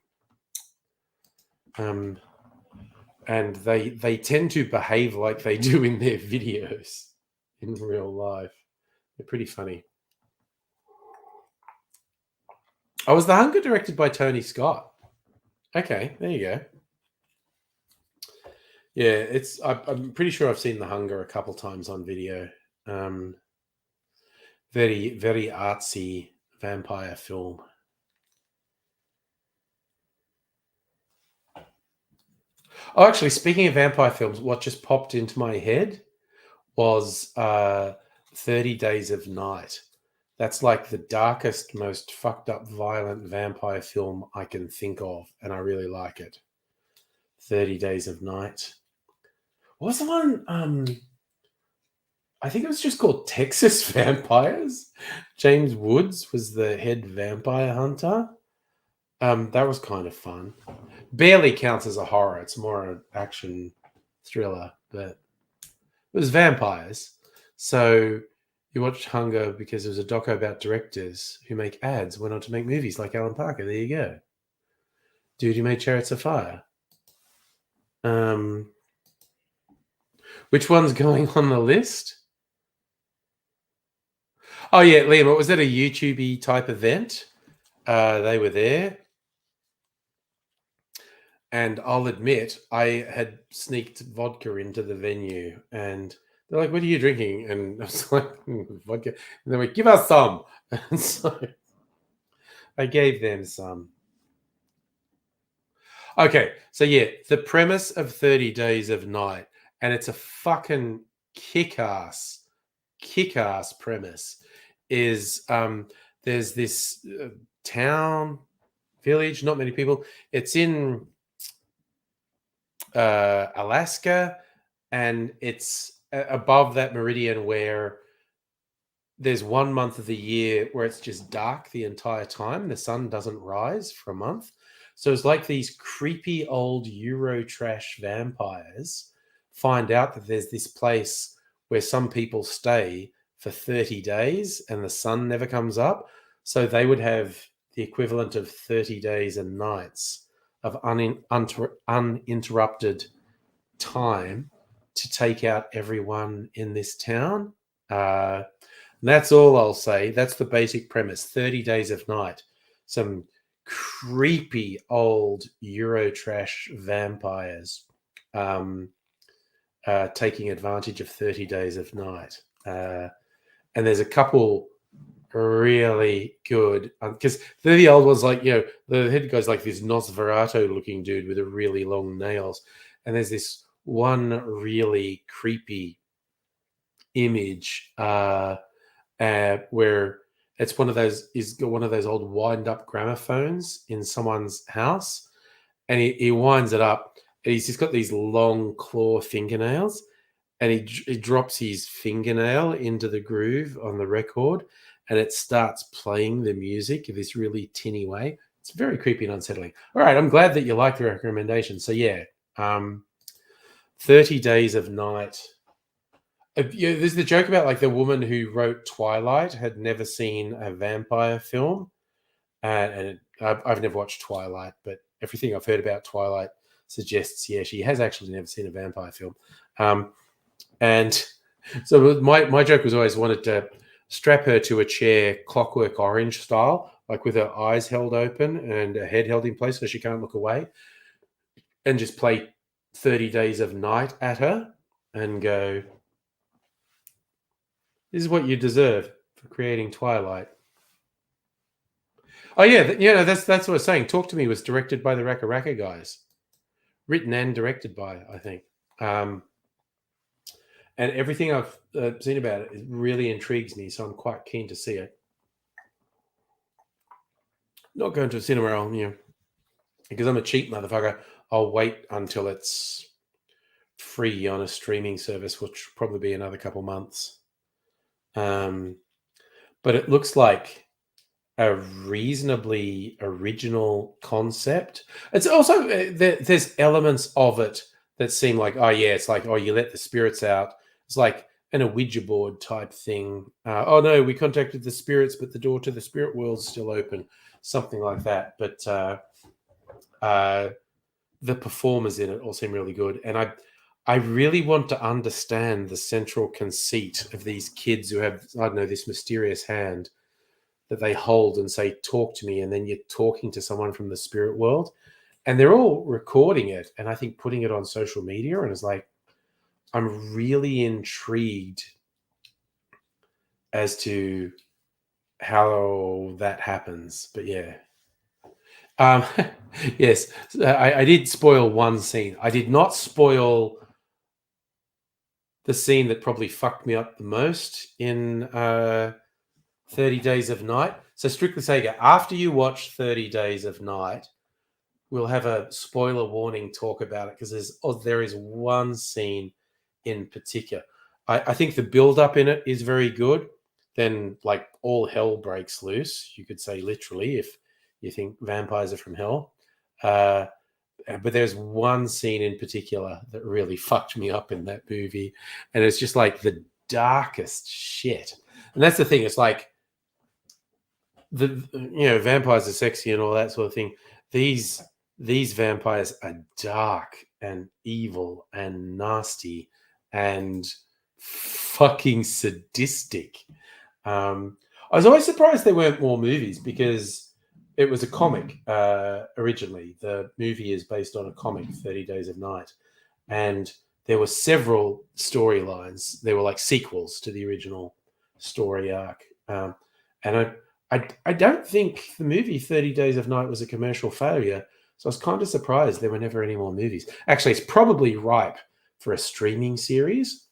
And they tend to behave like they do in their videos in real life. They're pretty funny. Oh, was The Hunger directed by Tony Scott? Okay, there you go. Yeah, I'm pretty sure I've seen The Hunger a couple times on video. Very, very artsy vampire film. Oh, actually, speaking of vampire films, what just popped into my head was 30 Days of Night. That's like the darkest, most fucked up, violent vampire film I can think of, and I really like it. 30 Days of Night. What was the one? I think it was just called Texas Vampires. James Woods was the head vampire hunter. That was kind of fun. Barely counts as a horror. It's more an action thriller, but it was vampires. So you watched Hunger because it was a doco about directors who make ads, went on to make movies like Alan Parker. There you go. Dude who made Chariots of Fire. Which one's going on the list? Oh yeah, Liam, was that a YouTube-y type event? They were there. And I'll admit, I had sneaked vodka into the venue, and they're like, "What are you drinking?" And I was like, "Vodka." And they were like, "Give us some." And so I gave them some. Okay, so yeah, the premise of 30 Days of Night, and it's a fucking kick-ass premise, is there's this town, village, not many people. It's in Alaska, and it's above that meridian where there's 1 month of the year where it's just dark the entire time. The sun doesn't rise for a month. So it's like these creepy old Eurotrash vampires find out that there's this place where some people stay for 30 days and the sun never comes up. So they would have the equivalent of 30 days and nights of uninterrupted time to take out everyone in this town. That's all I'll say. That's the basic premise. 30 Days of Night. Some creepy old Eurotrash vampires taking advantage of 30 Days of Night. And there's a couple really good, because the old one's like, the head guy's like this Nosferatu looking dude with a really long nails. And there's this one really creepy image where it's one of those old wind up gramophones in someone's house, and he winds it up, and he's just got these long claw fingernails, and he drops his fingernail into the groove on the record, and it starts playing the music in this really tinny way. It's very creepy and unsettling. All right, I'm glad that you like the recommendation. So yeah, 30 Days of Night. There's the joke about like the woman who wrote Twilight had never seen a vampire film, and I've never watched Twilight, but everything I've heard about Twilight suggests, she has actually never seen a vampire film. And so my joke was always wanted to strap her to a chair, Clockwork Orange style, like with her eyes held open and her head held in place so she can't look away, and just play 30 Days of Night at her and go, "This is what you deserve for creating Twilight." Oh yeah, that's what I was saying. Talk to Me was directed by the Raka Raka guys, written and directed by, I think. And everything I've seen about it really intrigues me, so I'm quite keen to see it. Not going to a cinema, because I'm a cheap motherfucker. I'll wait until it's free on a streaming service, which will probably be another couple months. But it looks like a reasonably original concept. It's also there's elements of it that seem like, it's like, you let the spirits out. It's like an Ouija board type thing. Oh no, we contacted the spirits, but the door to the spirit world's still open. Something like that. But the performers in it all seem really good, and I really want to understand the central conceit of these kids who have, I don't know, this mysterious hand that they hold and say, "Talk to me," and then you're talking to someone from the spirit world, and they're all recording it and I think putting it on social media, and it's like, I'm really intrigued as to how that happens. But yeah. Yes, I did spoil one scene. I did not spoil the scene that probably fucked me up the most in 30 Days of Night. So Strictly Sega, after you watch 30 Days of Night, we'll have a spoiler warning talk about it, because there is one scene in particular. I think the build-up in it is very good. Then, like, all hell breaks loose, you could say, literally, if you think vampires are from hell. But there's one scene in particular that really fucked me up in that movie, and it's just like the darkest shit. And that's the thing. It's like vampires are sexy and all that sort of thing. These vampires are dark and evil and nasty and fucking sadistic. I was always surprised there weren't more movies because it was a comic originally. The movie is based on a comic, 30 Days of Night. And there were several storylines. They were like sequels to the original story arc. And I don't think the movie 30 Days of Night was a commercial failure. So I was kind of surprised there were never any more movies. Actually, it's probably ripe for a streaming series.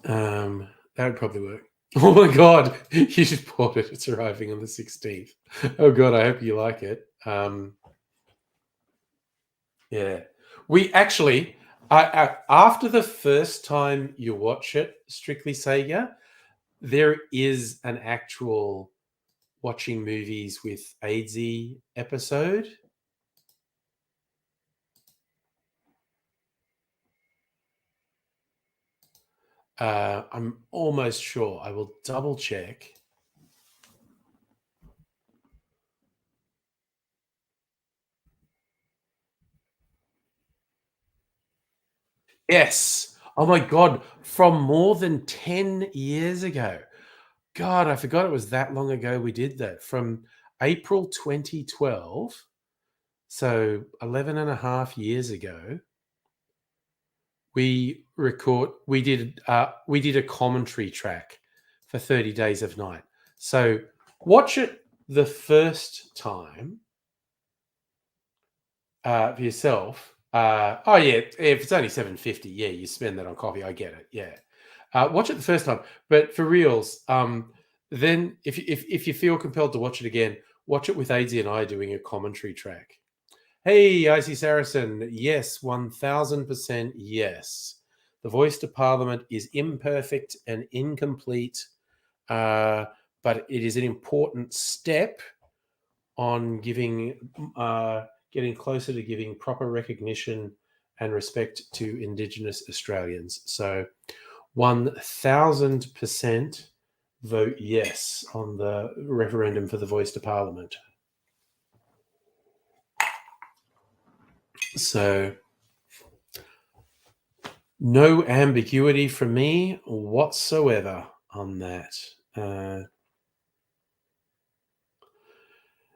That would probably work. Oh my God, you just bought it. It's arriving on the 16th. Oh God, I hope you like it. Yeah. We actually, after the first time you watch it, Strictly Sega, there is an actual watching movies with AIDSy episode. I'm almost sure. I will double check. Yes. Oh my God. From more than 10 years ago. God, I forgot it was that long ago we did that. From April 2012. So 11 and a half years ago, we did a commentary track for 30 Days of Night. So watch it the first time for yourself. Oh yeah, if it's only $7.50, yeah, you spend that on coffee. I get it. Yeah, watch it the first time, but for reals, then if you feel compelled to watch it again, watch it with AIDSy and I doing a commentary track. Hey, Icy Saracen, yes, 1000% yes. The voice to Parliament is imperfect and incomplete, but it is an important step on getting closer to giving proper recognition and respect to Indigenous Australians. So 1000% vote yes on the referendum for the voice to Parliament. So no ambiguity from me whatsoever on that.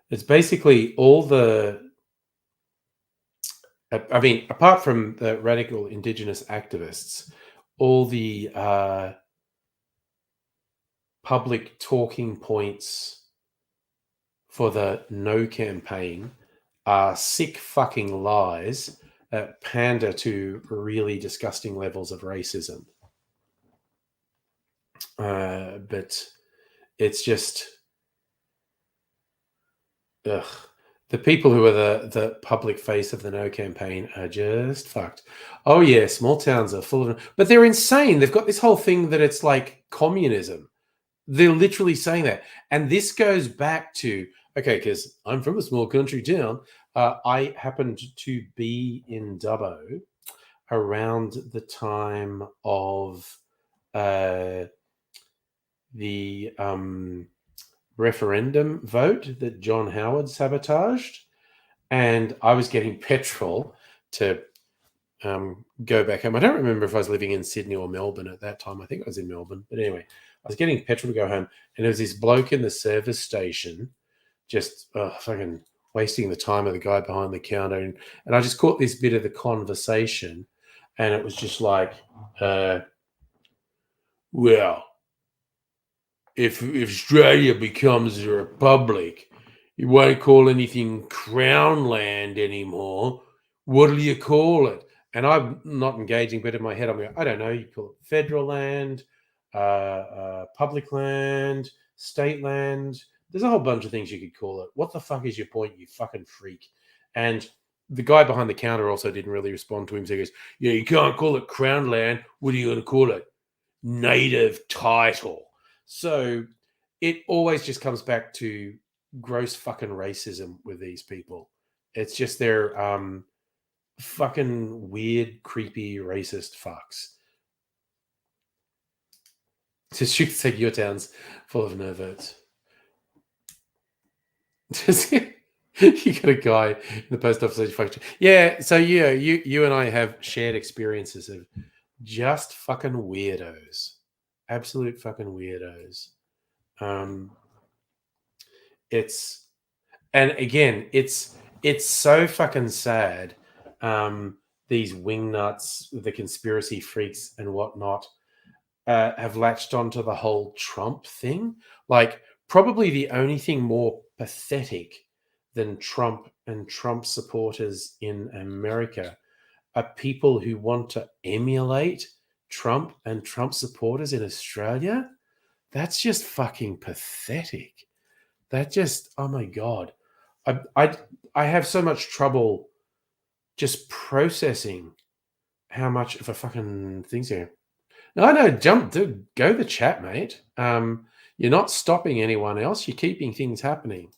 It's basically all the, I mean, apart from the radical Indigenous activists, all the public talking points for the No campaign are sick fucking lies that pander to really disgusting levels of racism. But it's just, ugh. The people who are the public face of the No campaign are just fucked. Oh yeah, small towns are full of, but they're insane. They've got this whole thing that it's like communism. They're literally saying that. And this goes back to, okay, because I'm from a small country town. I happened to be in Dubbo around the time of the referendum vote that John Howard sabotaged. And I was getting petrol to go back home. I don't remember if I was living in Sydney or Melbourne at that time. I think I was in Melbourne. But anyway, I was getting petrol to go home. And there was this bloke in the service station just fucking wasting the time of the guy behind the counter. And I just caught this bit of the conversation. And it was just like, well, if Australia becomes a republic, you won't call anything Crown land anymore. What'll you call it? And I'm not engaging, but in my head, I'm going, I don't know. You call it federal land, public land, state land. There's a whole bunch of things you could call it. What the fuck is your point, you fucking freak? And the guy behind the counter also didn't really respond to him. So he goes, "Yeah, you can't call it Crown Land. What are you going to call it? Native title." So it always just comes back to gross fucking racism with these people. It's just their fucking weird, creepy, racist fucks. Just you say your town's full of no votes. You got a guy in the post office function. Yeah, so yeah, you and I have shared experiences of just fucking weirdos. Absolute fucking weirdos. It's and again, it's so fucking sad. These wingnuts, the conspiracy freaks and whatnot, have latched onto the whole Trump thing. Like, probably the only thing more pathetic than Trump and Trump supporters in America are people who want to emulate Trump and Trump supporters in Australia. That's just fucking pathetic. That just, oh my God. I have so much trouble just processing how much of a fucking thing's here. No, go the chat, mate. You're not stopping anyone else. You're keeping things happening.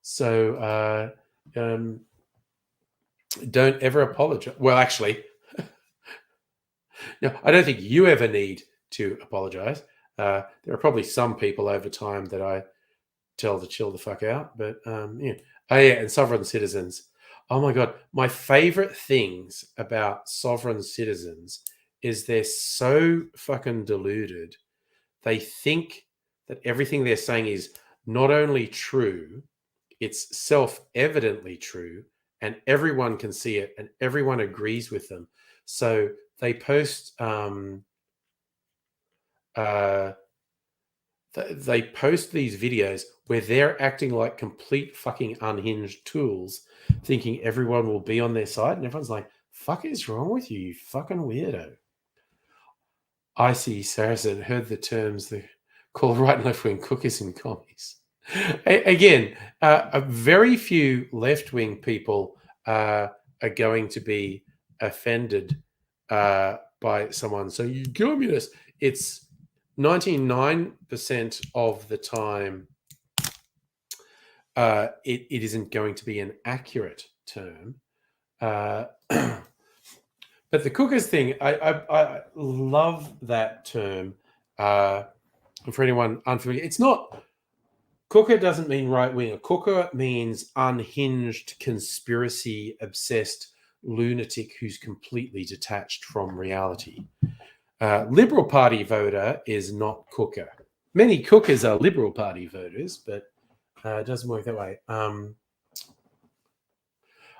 So don't ever apologize. Well, actually, no, I don't think you ever need to apologize. There are probably some people over time that I tell to chill the fuck out. But yeah. Oh yeah, and sovereign citizens. Oh my God. My favorite things about sovereign citizens is they're so fucking deluded. They think that everything they're saying is not only true, it's self-evidently true, and everyone can see it and everyone agrees with them. So they post they post these videos where they're acting like complete fucking unhinged tools, thinking everyone will be on their side, and everyone's like, "Fuck is wrong with you, you fucking weirdo." I see Saracen heard the terms they call right and left wing cookies and commies. Again, a very few left wing people are going to be offended by someone. So you communist. It's 99% of the time. It isn't going to be an accurate term. But the cookers thing, I love that term. For anyone unfamiliar, it's not. Cooker doesn't mean right winger. Cooker means unhinged, conspiracy obsessed lunatic who's completely detached from reality. Liberal Party voter is not Cooker. Many Cookers are Liberal Party voters, but it doesn't work that way.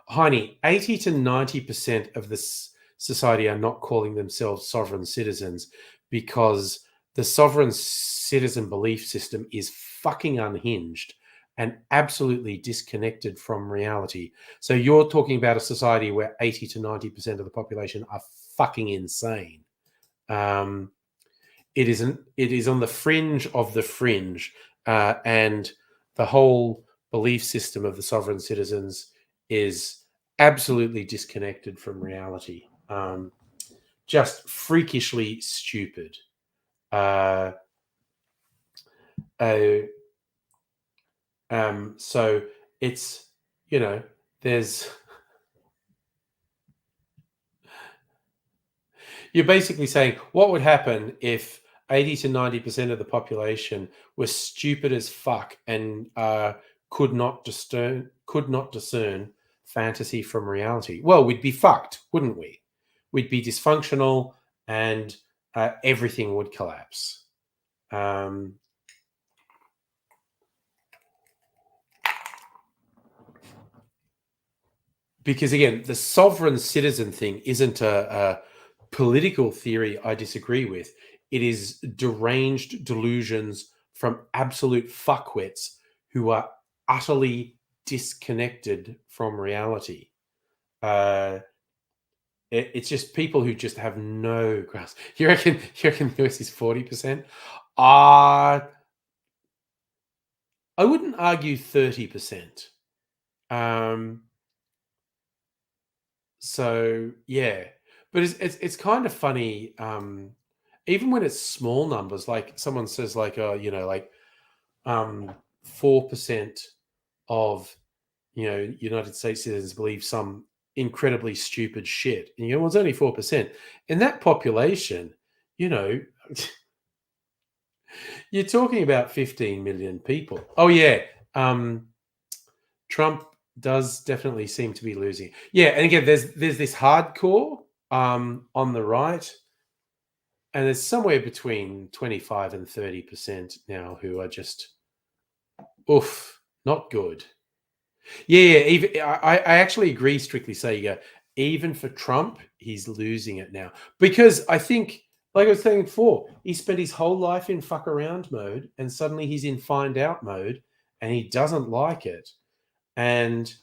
Heine, 80 to 90% of this society are not calling themselves sovereign citizens because the sovereign citizen belief system is fucking unhinged and absolutely disconnected from reality. So you're talking about a society where 80 to 90% of the population are fucking insane. It isn't. It is on the fringe of the fringe, and the whole belief system of the sovereign citizens is absolutely disconnected from reality. Just freakishly stupid. So it's, there's you're basically saying what would happen if 80 to 90% of the population was stupid as fuck and could not discern fantasy from reality. Well, we'd be fucked, wouldn't we? We'd be dysfunctional and everything would collapse. Because again, the sovereign citizen thing isn't a political theory I disagree with. It is deranged delusions from absolute fuckwits who are utterly disconnected from reality. It's just people who just have no grasp. You reckon the US is 40%? I wouldn't argue 30%. So yeah, but it's kind of funny. Even when it's small numbers, like someone says, like 4% of United States citizens believe some incredibly stupid shit, and well, it's only 4% in that population. You know, you're talking about 15 million people. Oh yeah, Trump does definitely seem to be losing. Yeah, and again, there's this hardcore on the right, and there's somewhere between 25 and 30% now who are just oof, not good. Yeah, even I actually agree. Strictly say, even for Trump, he's losing it now because I think, like I was saying before, he spent his whole life in fuck around mode, and suddenly he's in find out mode, and he doesn't like it, and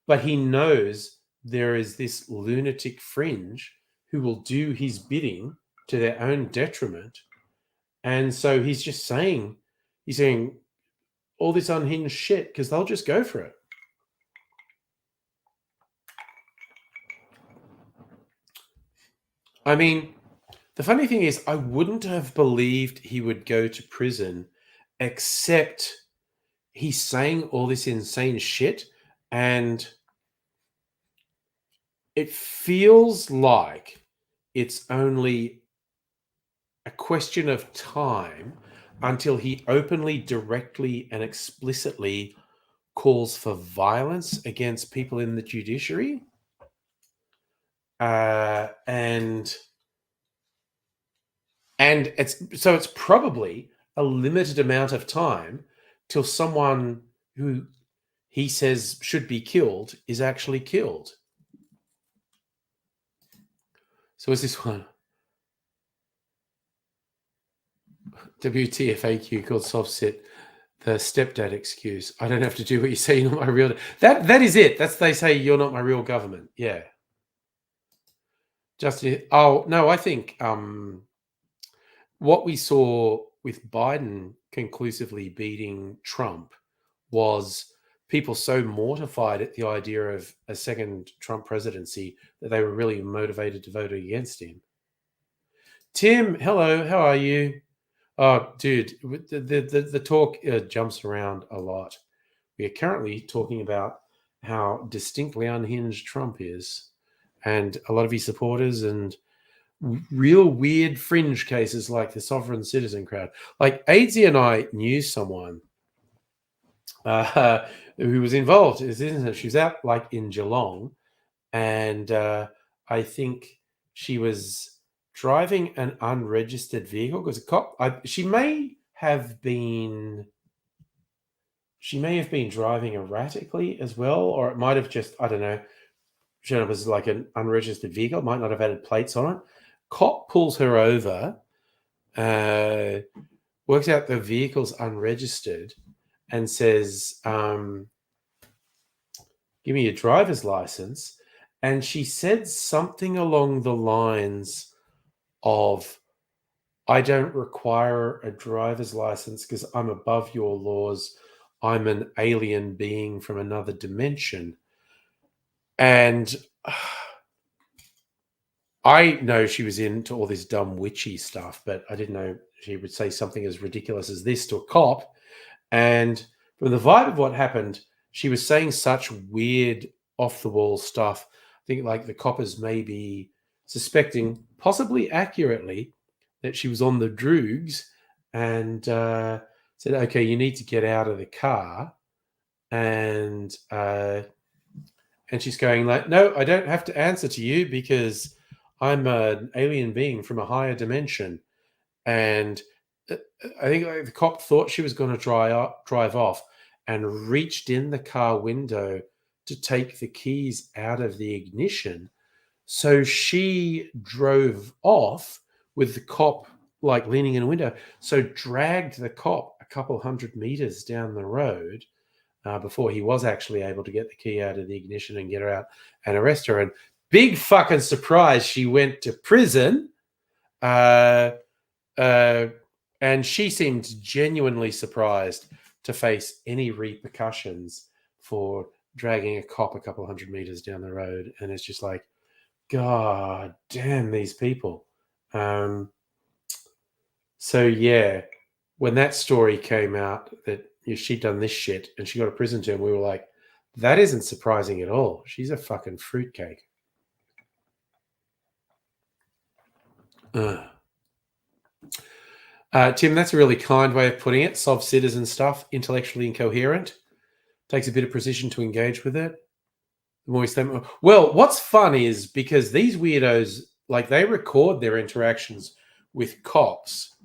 but he knows there is this lunatic fringe who will do his bidding to their own detriment, and so he's saying all this unhinged shit because they'll just go for it. I mean, the funny thing is, I wouldn't have believed he would go to prison, except he's saying all this insane shit, and it feels like it's only a question of time until he openly, directly, and explicitly calls for violence against people in the judiciary. And it's probably a limited amount of time till someone who he says should be killed is actually killed. So is this one? WTFAQ called Softsit the stepdad excuse. I don't have to do what you say. You're not my real. That is it. That's they say you're not my real government. Yeah. Oh no, I think what we saw with Biden conclusively beating Trump was people so mortified at the idea of a second Trump presidency that they were really motivated to vote against him. Tim, hello, how are you? Oh, dude, the talk jumps around a lot. We are currently talking about how distinctly unhinged Trump is, and a lot of his supporters, and real weird fringe cases like the sovereign citizen crowd. Like Aidsy and I knew someone who was involved. She was out like in Geelong, and I think she was driving an unregistered vehicle because a cop. She may have been driving erratically as well, or it might have just, I don't know. It was like an unregistered vehicle, might not have had plates on it. Cop pulls her over, works out the vehicle's unregistered, and says, give me your driver's license. And she said something along the lines of, I don't require a driver's license because I'm above your laws. I'm an alien being from another dimension. And I know she was into all this dumb witchy stuff, but I didn't know she would say something as ridiculous as this to a cop. And from the vibe of what happened, she was saying such weird off the wall stuff. I think like the coppers may be suspecting, possibly accurately, that she was on the droogs, and said, okay, you need to get out of the car. And she's going like, no, I don't have to answer to you because I'm an alien being from a higher dimension. And I think the cop thought she was going to drive off and reached in the car window to take the keys out of the ignition. So she drove off with the cop like leaning in a window. So dragged the cop a couple hundred meters down the road before he was actually able to get the key out of the ignition and get her out and arrest her. And big fucking surprise, she went to prison. And she seemed genuinely surprised to face any repercussions for dragging a cop a couple hundred meters down the road, and it's just like, God damn these people. So yeah, when that story came out that she'd done this shit and she got a prison term, we were like, that isn't surprising at all. She's a fucking fruitcake. Tim, that's a really kind way of putting it. Soft citizen stuff, intellectually incoherent. Takes a bit of precision to engage with it. The more we spend, well, what's fun is because these weirdos, like, they record their interactions with cops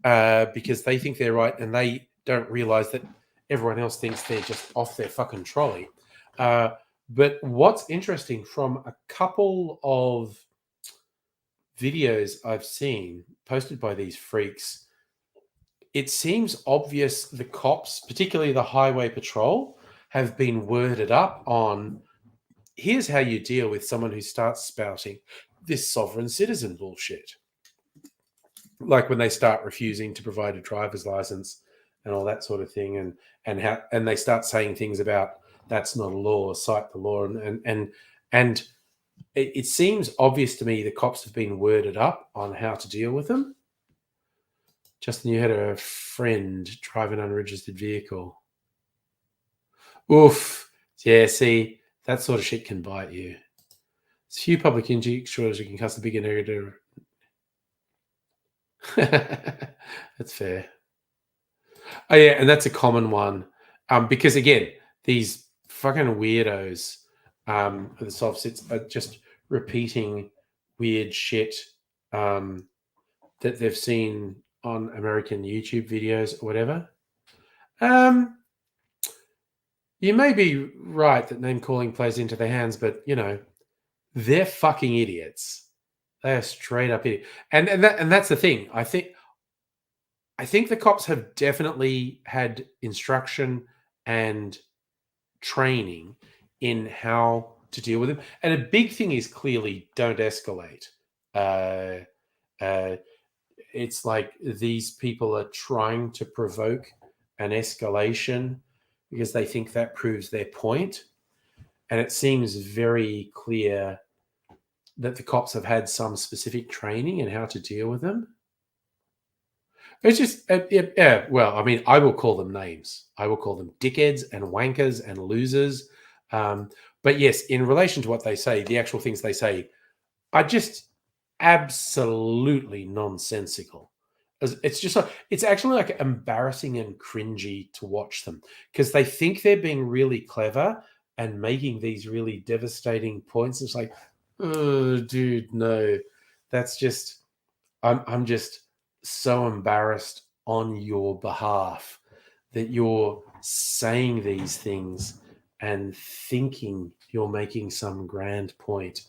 because they think they're right and they don't realize that everyone else thinks they're just off their fucking trolley. But what's interesting, from a couple of videos I've seen posted by these freaks, it seems obvious the cops, particularly the highway patrol, have been worded up on, here's how you deal with someone who starts spouting this sovereign citizen bullshit. Like when they start refusing to provide a driver's license and all that sort of thing, and they start saying things about that's not a law, cite the law, and it seems obvious to me the cops have been worded up on how to deal with them. Justin, you had a friend drive an unregistered vehicle. Oof. Yeah, see, that sort of shit can bite you. There's few public insurers who can cast a bigger negative. That's fair. Oh yeah, and that's a common one. Because again, these fucking weirdos, the soft sits are just repeating weird shit that they've seen on American YouTube videos or whatever. You may be right that name calling plays into their hands, but they're fucking idiots. They are straight up idiots. And that's the thing. I think the cops have definitely had instruction and training in how to deal with them. And a big thing is clearly don't escalate. It's like these people are trying to provoke an escalation because they think that proves their point. And it seems very clear that the cops have had some specific training in how to deal with them. It's just, yeah, well, I mean, I will call them names. I will call them dickheads and wankers and losers. But yes, in relation to what they say, the actual things they say are just absolutely nonsensical. It's just like, it's actually like embarrassing and cringy to watch them because they think they're being really clever and making these really devastating points. It's like, oh, dude, no, that's just, I'm just so embarrassed on your behalf that you're saying these things and thinking you're making some grand point.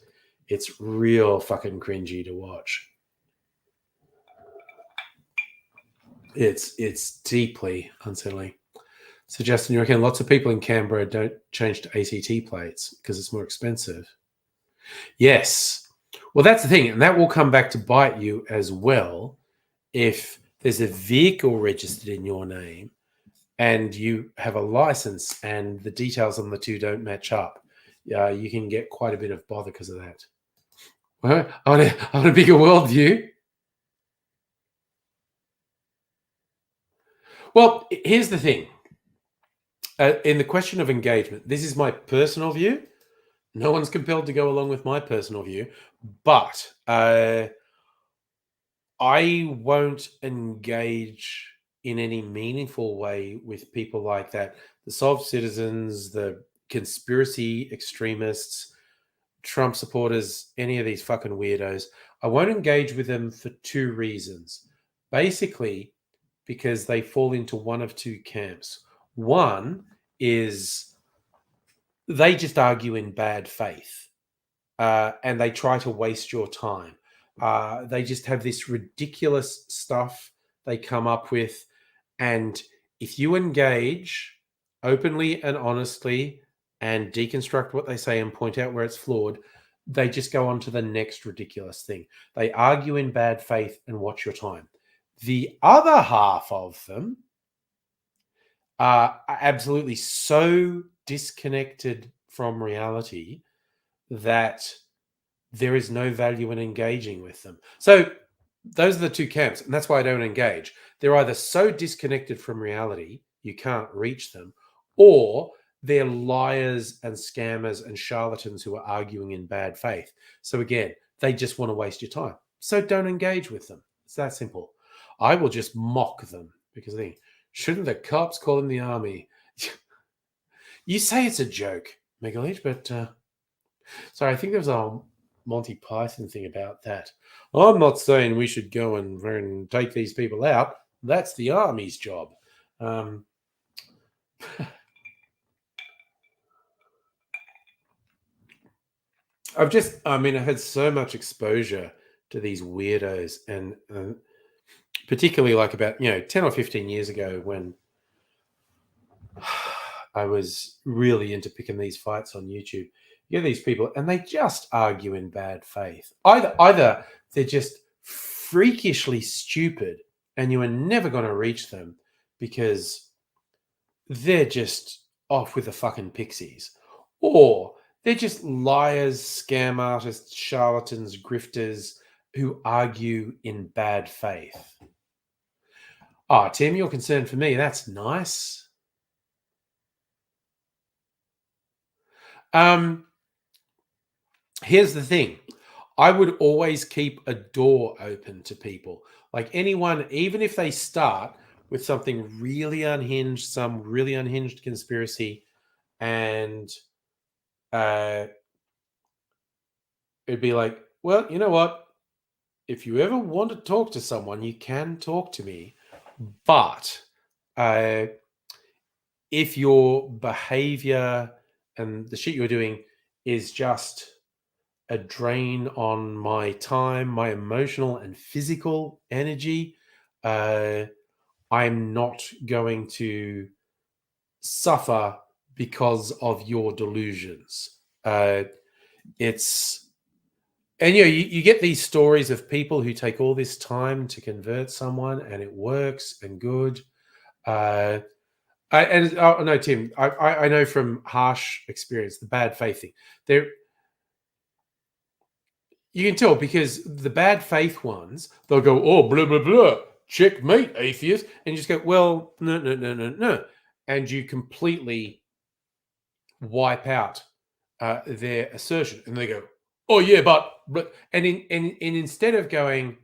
It's real fucking cringy to watch. It's deeply unsettling. So, Justin, you reckon lots of people in Canberra don't change to ACT plates because it's more expensive? Yes. Well, that's the thing, and that will come back to bite you as well if there's a vehicle registered in your name and you have a license and the details on the two don't match up. You can get quite a bit of bother because of that. Well, on a bigger worldview. Well, here's the thing. In the question of engagement, this is my personal view. No one's compelled to go along with my personal view, but I won't engage in any meaningful way with people like that. The soft citizens, the conspiracy extremists, Trump supporters, any of these fucking weirdos. I won't engage with them for two reasons. Basically, because they fall into one of two camps. One is they just argue in bad faith and they try to waste your time. They just have this ridiculous stuff they come up with. And if you engage openly and honestly and deconstruct what they say and point out where it's flawed, they just go on to the next ridiculous thing. They argue in bad faith and watch your time. The other half of them are absolutely so disconnected from reality that there is no value in engaging with them. So those are the two camps, and that's why I don't engage. They're either so disconnected from reality you can't reach them, or they're liars and scammers and charlatans who are arguing in bad faith. So again, they just want to waste your time. So don't engage with them. It's that simple. I will just mock them because I think, shouldn't the cops call in the army? You say it's a joke, Megalich, but sorry, I think there was a Monty Python thing about that. I'm not saying we should go and take these people out. That's the army's job. I've had so much exposure to these weirdos, and particularly like about 10 or 15 years ago when I was really into picking these fights on YouTube. You get these people, and they just argue in bad faith. Either they're just freakishly stupid, and you are never going to reach them because they're just off with the fucking pixies, or they're just liars, scam artists, charlatans, grifters who argue in bad faith. Oh, Tim, you're concerned for me. That's nice. Here's the thing. I would always keep a door open to people. Like anyone, even if they start with something really unhinged, some really unhinged conspiracy, and it'd be like, well, you know what? If you ever want to talk to someone, you can talk to me. But if your behavior and the shit you're doing is just a drain on my time, my emotional and physical energy, I'm not going to suffer because of your delusions. You get these stories of people who take all this time to convert someone, and it works and good. No, Tim, I know from harsh experience the bad faith thing. You can tell because the bad faith ones, they'll go, oh, blah, blah, blah, checkmate, atheist. And you just go, well, no. And you completely wipe out their assertion. And they go, oh, yeah, but and instead of going,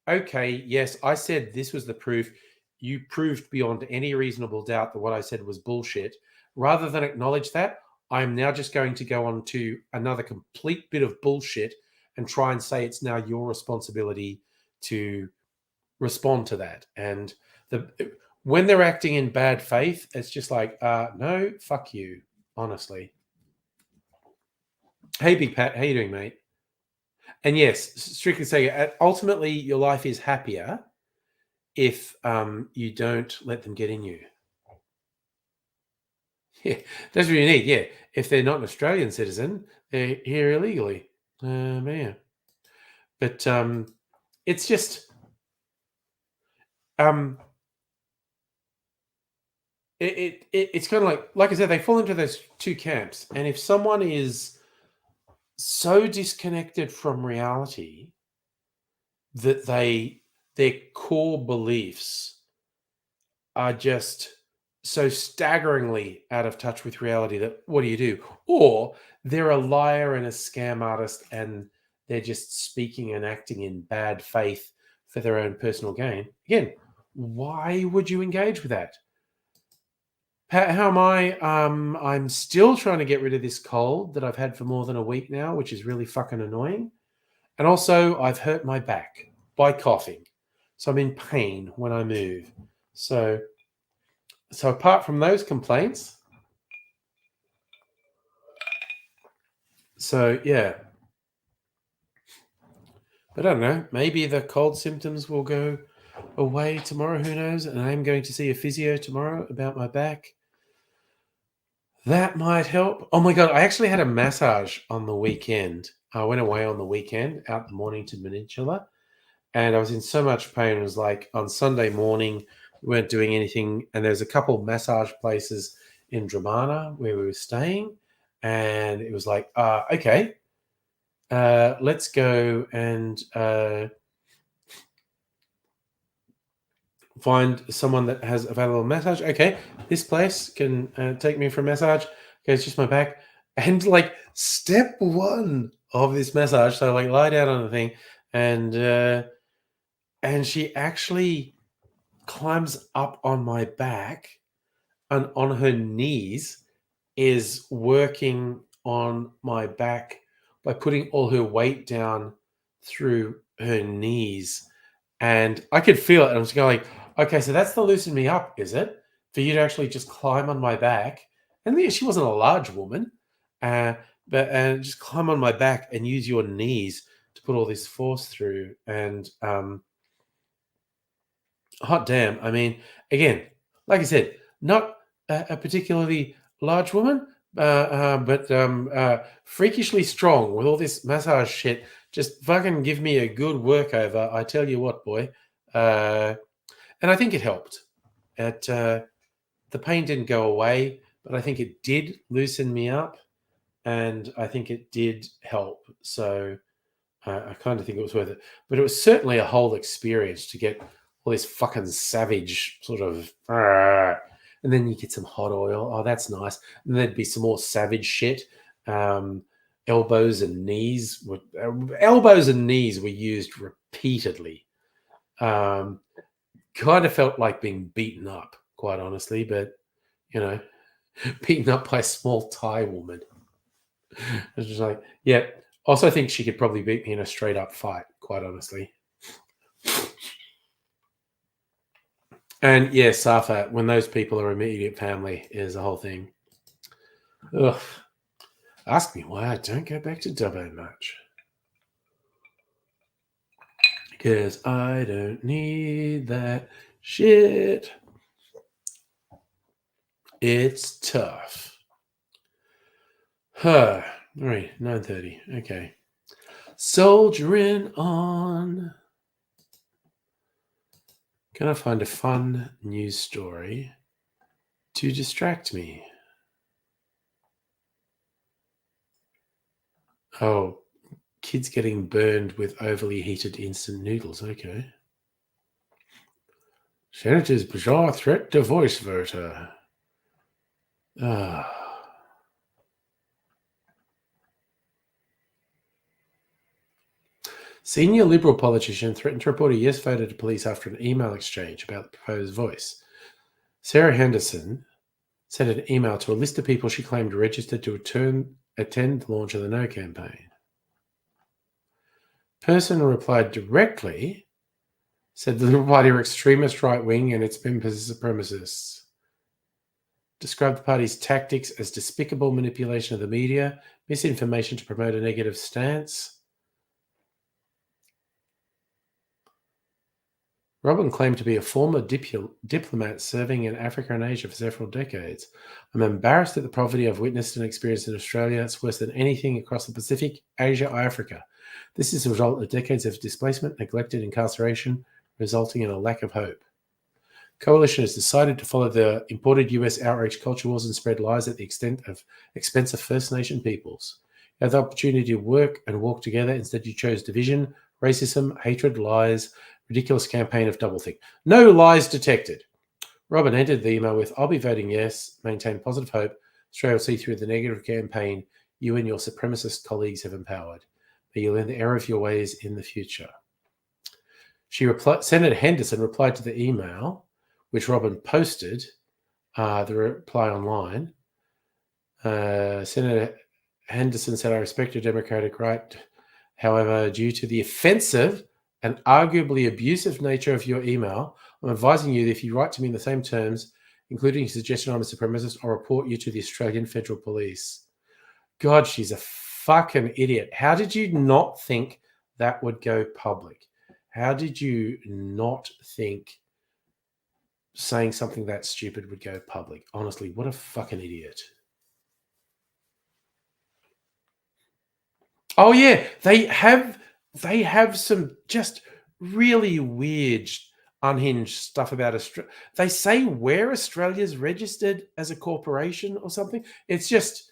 okay, yes, I said this was the proof, you proved beyond any reasonable doubt that what I said was bullshit. Rather than acknowledge that, I'm now just going to go on to another complete bit of bullshit and try and say it's now your responsibility to respond to that. And when they're acting in bad faith, it's just like, no, fuck you, honestly. Hey, Big Pat, how you doing, mate? And yes, strictly saying, ultimately, your life is happier if you don't let them get in you. Yeah, that's what you need. Yeah, if they're not an Australian citizen, they're here illegally. Man, but it's just it's kind of like I said, they fall into those two camps, and if someone is so disconnected from reality that their core beliefs are just so staggeringly out of touch with reality that what do? Or they're a liar and a scam artist, and they're just speaking and acting in bad faith for their own personal gain. Again, why would you engage with that? How am I? I'm still trying to get rid of this cold that I've had for more than a week now, which is really fucking annoying. And also, I've hurt my back by coughing. So I'm in pain when I move. So apart from those complaints, yeah. But I don't know. Maybe the cold symptoms will go away tomorrow. Who knows? And I'm going to see a physio tomorrow about my back. That might help. Oh my God. I actually had a massage on the weekend. I went away on the weekend out the Mornington Peninsula, and I was in so much pain. It was like on Sunday morning, we weren't doing anything. And there's a couple of massage places in Dramana where we were staying, and it was like, okay, let's go and find someone that has available massage. Okay, this place can take me for a massage. Okay, it's just my back. And like step one of this massage, so like lie down on the thing, and she actually climbs up on my back and on her knees is working on my back by putting all her weight down through her knees. And I could feel it. And I was going like, okay, so that's to loosen me up, is it? For you to actually just climb on my back. And she wasn't a large woman, but just climb on my back and use your knees to put all this force through. And hot damn. I mean, again, like I said, not a particularly large woman, but freakishly strong with all this massage shit. Just fucking give me a good workover. I tell you what, boy. And I think it helped. The pain didn't go away, but I think it did loosen me up, and I think it did help. So I kind of think it was worth it. But it was certainly a whole experience to get all this fucking savage sort of, and then you get some hot oil. Oh, that's nice. And there'd be some more savage shit. Elbows and knees were used repeatedly. Kind of felt like being beaten up, quite honestly, but beaten up by a small Thai woman. It's just like, yeah. Also, think she could probably beat me in a straight up fight, quite honestly. And yeah, Safa, when those people are immediate family, is the whole thing. Ugh. Ask me why I don't go back to Dubbo much. Because I don't need that shit. It's tough. All right, 9:30. Okay. Soldiering on. Can I find a fun news story to distract me? Oh, kids getting burned with overly heated instant noodles. Okay. Senator's bizarre threat to voice voter. Senior Liberal politician threatened to report a yes voter to police after an email exchange about the proposed voice. Sarah Henderson sent an email to a list of people she claimed registered to attend the launch of the No campaign. Person replied directly, said the Liberal Party were extremist right-wing and its members are supremacists. Described the party's tactics as despicable manipulation of the media, misinformation to promote a negative stance. Robin claimed to be a former diplomat serving in Africa and Asia for several decades. I'm embarrassed at the poverty I've witnessed and experienced in Australia. It's worse than anything across the Pacific, Asia, or Africa. This is a result of decades of displacement, neglected incarceration, resulting in a lack of hope. Coalition has decided to follow the imported US outreach culture wars and spread lies at the expense of First Nation peoples. You had the opportunity to work and walk together. Instead, you chose division, racism, hatred, lies, ridiculous campaign of doublethink. No lies detected. Robin ended the email with, I'll be voting yes, maintain positive hope. Australia will see through the negative campaign you and your supremacist colleagues have empowered. May you learn the error of your ways in the future. Senator Henderson replied to the email, which Robin posted, the reply online. Senator Henderson said, I respect your democratic right. However, due to the offensive and arguably abusive nature of your email, I'm advising you that if you write to me in the same terms, including a suggestion I'm a supremacist, I'll report you to the Australian Federal Police. God, she's a fucking idiot. How did you not think that would go public? How did you not think saying something that stupid would go public? Honestly, what a fucking idiot. Oh yeah, they have some just really weird unhinged stuff about Australia. They say where Australia's registered as a corporation or something. It's just,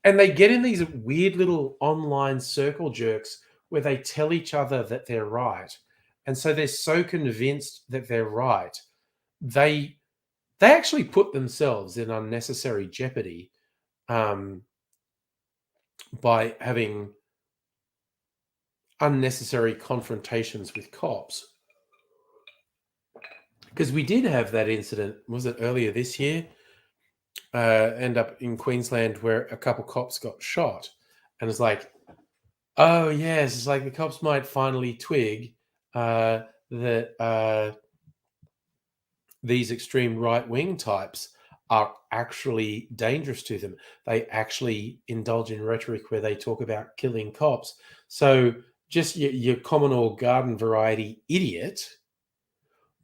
and they get in these weird little online circle jerks where they tell each other that they're right. And so they're so convinced that they're right. They actually put themselves in unnecessary jeopardy by having unnecessary confrontations with cops. Because we did have that incident, was it earlier this year? End up in Queensland where a couple cops got shot. And it's like, oh, yes, it's like the cops might finally twig that these extreme right-wing types are actually dangerous to them. They actually indulge in rhetoric where they talk about killing cops. So just your common or garden variety idiot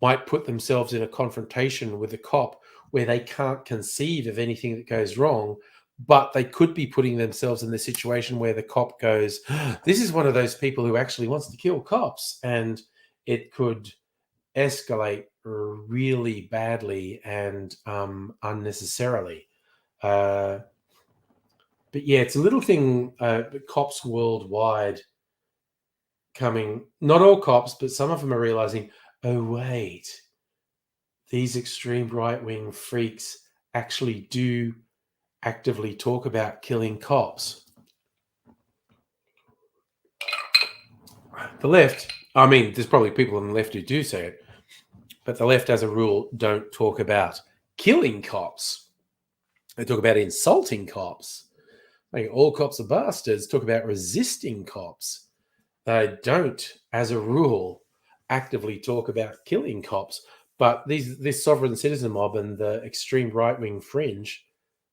might put themselves in a confrontation with a cop where they can't conceive of anything that goes wrong, but they could be putting themselves in the situation where the cop goes, this is one of those people who actually wants to kill cops, and it could escalate really badly and unnecessarily. But yeah, it's a little thing, cops worldwide coming, not all cops, but some of them are realizing, oh, wait, these extreme right-wing freaks actually do actively talk about killing cops. The left, I mean, there's probably people on the left who do say it, but the left, as a rule, don't talk about killing cops. They talk about insulting cops. Like, all cops are bastards. Talk about resisting cops. They don't, as a rule, actively talk about killing cops. But this sovereign citizen mob and the extreme right-wing fringe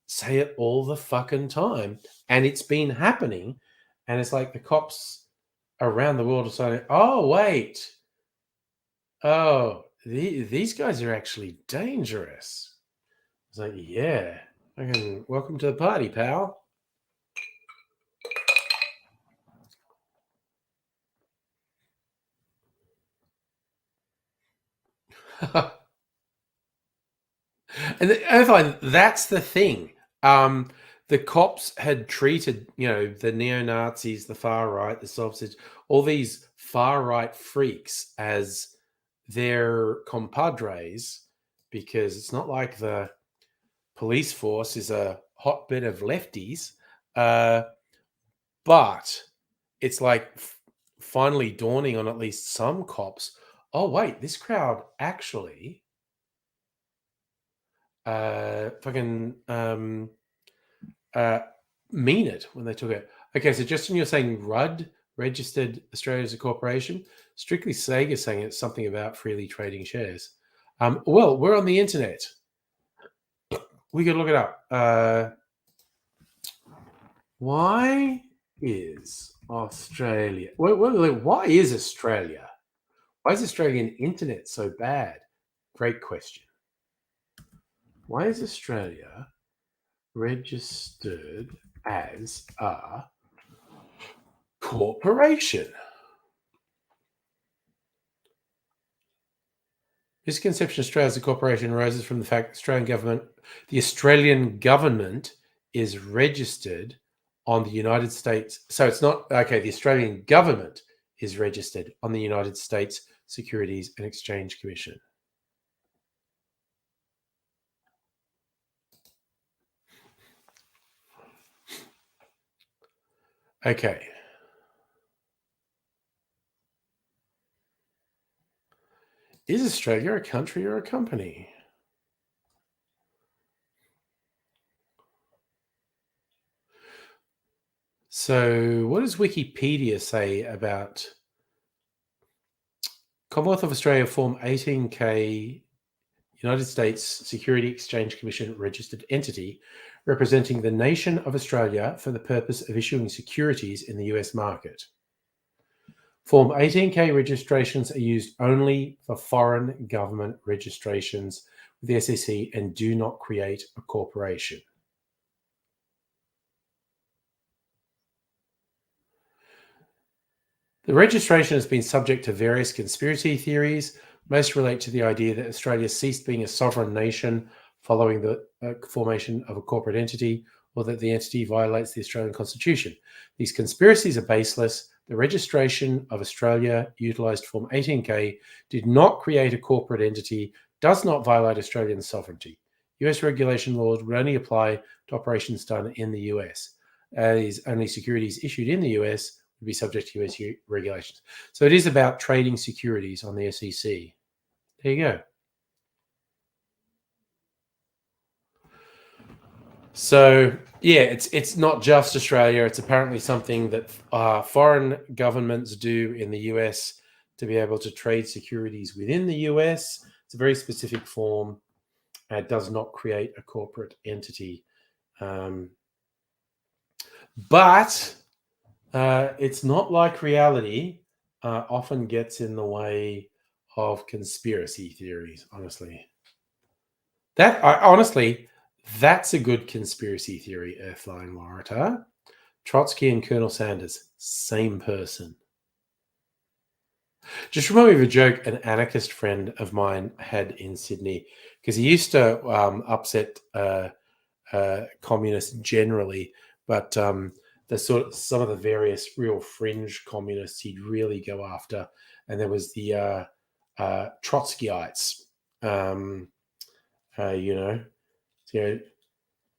say it all the fucking time. And it's been happening. And it's like the cops around the world are saying, oh, wait. Oh, these guys are actually dangerous. It's like, yeah. Welcome to the party, pal. And I find that's the thing. The cops had treated, the neo-Nazis, the far right, the sausage, all these far right freaks as their compadres, because it's not like the police force is a hotbed of lefties, but it's like finally dawning on at least some cops. Oh wait, this crowd actually fucking mean it when they took it. Okay, so Justin, you're saying Rudd registered Australia as a corporation. Strictly Sega saying it's something about freely trading shares. Well, we're on the internet. We could look it up. Why is Australia? Why is Australia? Why is Australian internet so bad? Great question. Why is Australia registered as a corporation? This conception of Australia as a corporation arises from the fact the Australian government is registered on the United States. So it's not, okay, the Australian government is registered on the United States Securities and Exchange Commission. Okay. Is Australia a country or a company? So what does Wikipedia say about Commonwealth of Australia Form 18K, United States Security Exchange Commission registered entity representing the nation of Australia for the purpose of issuing securities in the US market? Form 18K registrations are used only for foreign government registrations with the SEC and do not create a corporation. The registration has been subject to various conspiracy theories. Most relate to the idea that Australia ceased being a sovereign nation following the formation of a corporate entity, or that the entity violates the Australian Constitution. These conspiracies are baseless. The registration of Australia utilised Form 18K did not create a corporate entity, does not violate Australian sovereignty. US regulation laws would only apply to operations done in the US, as only securities issued in the US would be subject to US regulations. So it is about trading securities on the SEC. There you go. So yeah, it's not just Australia. It's apparently something that foreign governments do in the US to be able to trade securities within the US. It's a very specific form. It does not create a corporate entity. But it's not like reality often gets in the way of conspiracy theories, honestly. Honestly, that's a good conspiracy theory, Earthline Waratah. Trotsky and Colonel Sanders, same person. Just remind me of a joke an anarchist friend of mine had in Sydney, because he used to upset communists generally, but the some of the various real fringe communists he'd really go after, and there was the Trotskyites,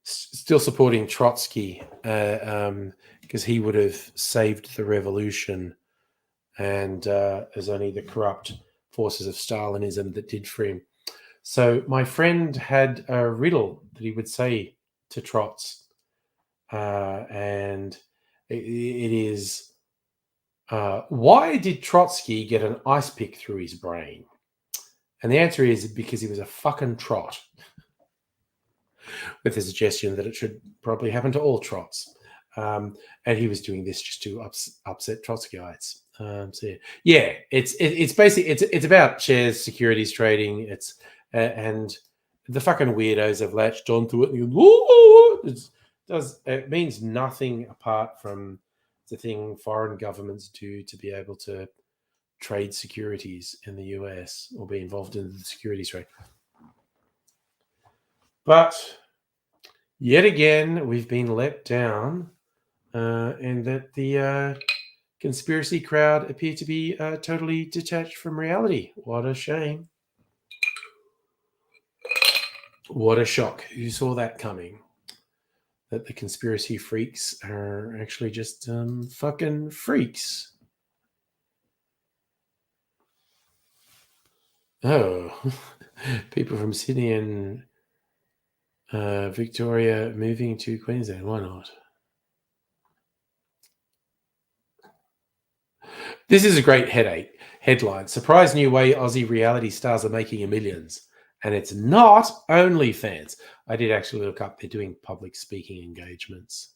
still supporting Trotsky because he would have saved the revolution, and there's only the corrupt forces of Stalinism that did for him. So my friend had a riddle that he would say to Trots, and it is, why did Trotsky get an ice pick through his brain? And the answer is because he was a fucking trot, with the suggestion that it should probably happen to all trots. And he was doing this just to upset Trotskyites. So yeah, it's basically it's about shares, securities trading. It's and the fucking weirdos have latched onto it. And it means nothing apart from the thing foreign governments do to be able to trade securities in the US or be involved in the securities trade. But yet again, we've been let down, and that the conspiracy crowd appear to be totally detached from reality. What a shame. What a shock. Who saw that coming? That the conspiracy freaks are actually just fucking freaks. Oh, people from Sydney and Victoria moving to Queensland. Why not? This is a great headline. Surprise new way Aussie reality stars are making millions. And it's not OnlyFans. I did actually look up. They're doing public speaking engagements.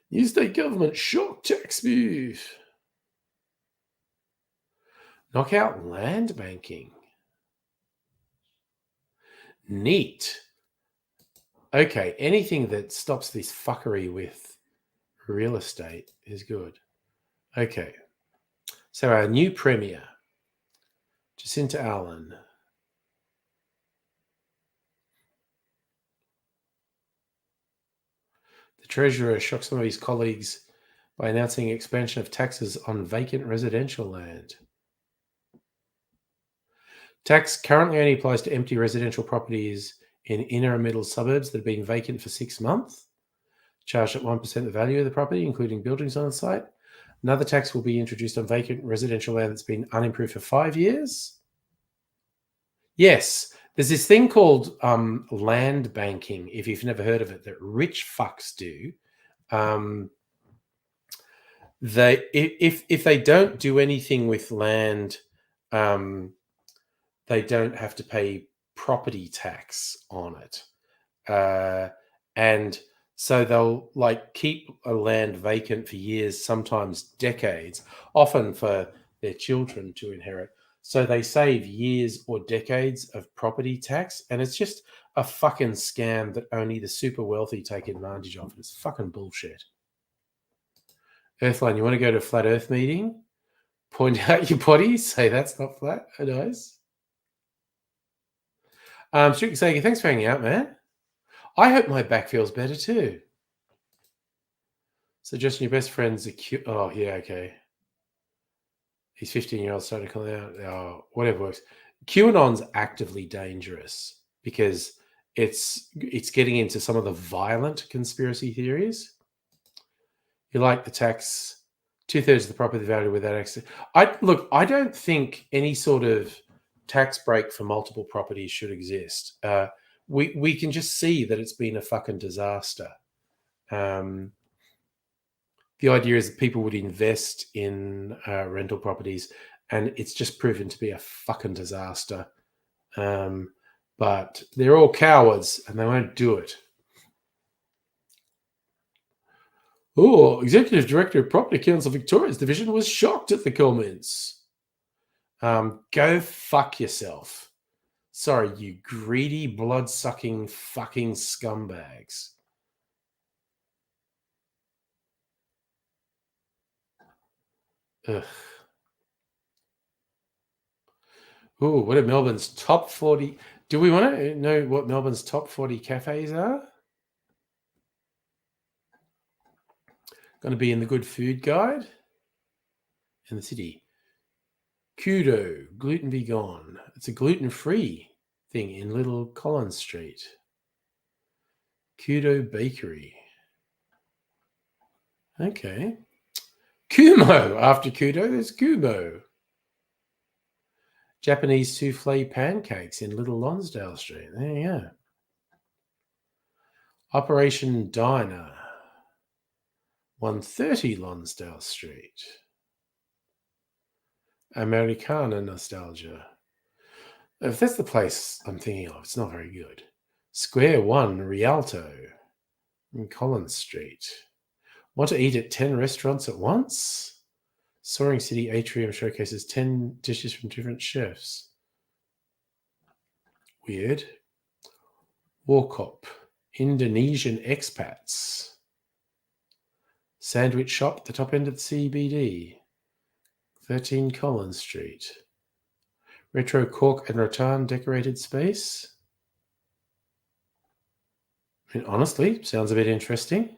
New state government shock tax move. Knock out land banking. Neat. Okay, anything that stops this fuckery with real estate is good. Okay. So our new premier, Jacinta Allen. The Treasurer shocked some of his colleagues by announcing expansion of taxes on vacant residential land. Tax currently only applies to empty residential properties in inner and middle suburbs that have been vacant for 6 months, charged at 1% of the value of the property, including buildings on the site. Another tax will be introduced on vacant residential land that's been unimproved for 5 years. Yes, there's this thing called land banking, if you've never heard of it, that rich fucks do. If they don't do anything with land, they don't have to pay property tax on it. And so they'll keep a land vacant for years, sometimes decades, often for their children to inherit. So they save years or decades of property tax, and it's just a fucking scam that only the super wealthy take advantage of. It's fucking bullshit. Earthline, you want to go to a flat Earth meeting? Point out your body, say that's not flat. Oh, nice. Strict saying, thanks for hanging out, man. I hope my back feels better too. Suggesting your best friend's a cute. Oh, yeah, okay. He's 15-year-old starting to call out. Oh, whatever works. QAnon's actively dangerous because it's getting into some of the violent conspiracy theories. You like the tax, 2/3 of the property value without access. I don't think any sort of tax break for multiple properties should exist. We can just see that it's been a fucking disaster. The idea is that people would invest in rental properties, and it's just proven to be a fucking disaster. But they're all cowards, and they won't do it. Oh, Executive Director of Property Council Victoria's division was shocked at the comments. Go fuck yourself. Sorry, you greedy, blood-sucking fucking scumbags. Ugh. Oh, what are Melbourne's top 40? Do we want to know what Melbourne's top 40 cafes are? Going to be in the Good Food Guide in the city. Kudo, gluten be gone. It's a gluten-free thing in Little Collins Street. Kudo Bakery. Okay. Kumo. After Kudo, there's Kumo. Japanese souffle pancakes in Little Lonsdale Street. There you go. Operation Diner. 130 Lonsdale Street. Americana Nostalgia. If that's the place I'm thinking of, it's not very good. Square One Rialto in Collins Street. Want to eat at 10 restaurants at once? Soaring City Atrium showcases 10 dishes from different chefs. Weird. Warkop. Indonesian expats. Sandwich shop at the top end of the CBD. 13 Collins Street. Retro cork and rattan decorated space. I mean, honestly, sounds a bit interesting.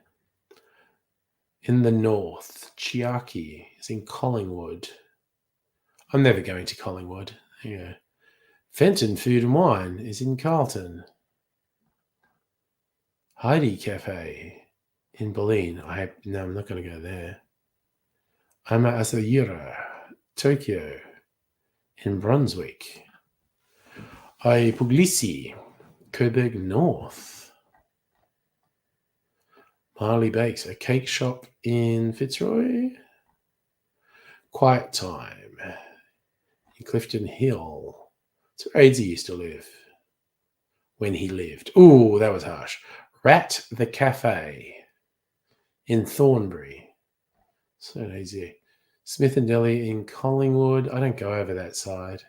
In the north, Chiaki is in Collingwood. I'm never going to Collingwood. Yeah. Fenton Food and Wine is in Carlton. Heidi Cafe in Berlin. No, I'm not going to go there. Ama Asayura, Tokyo in Brunswick. Ai Puglisi, Coburg North. Marley Bakes, a cake shop in Fitzroy. Quiet Time in Clifton Hill. It's where Aidsy used to live when he lived. Ooh, that was harsh. Rat the Cafe in Thornbury. So easy. Smith and Deli in Collingwood. I don't go over that side.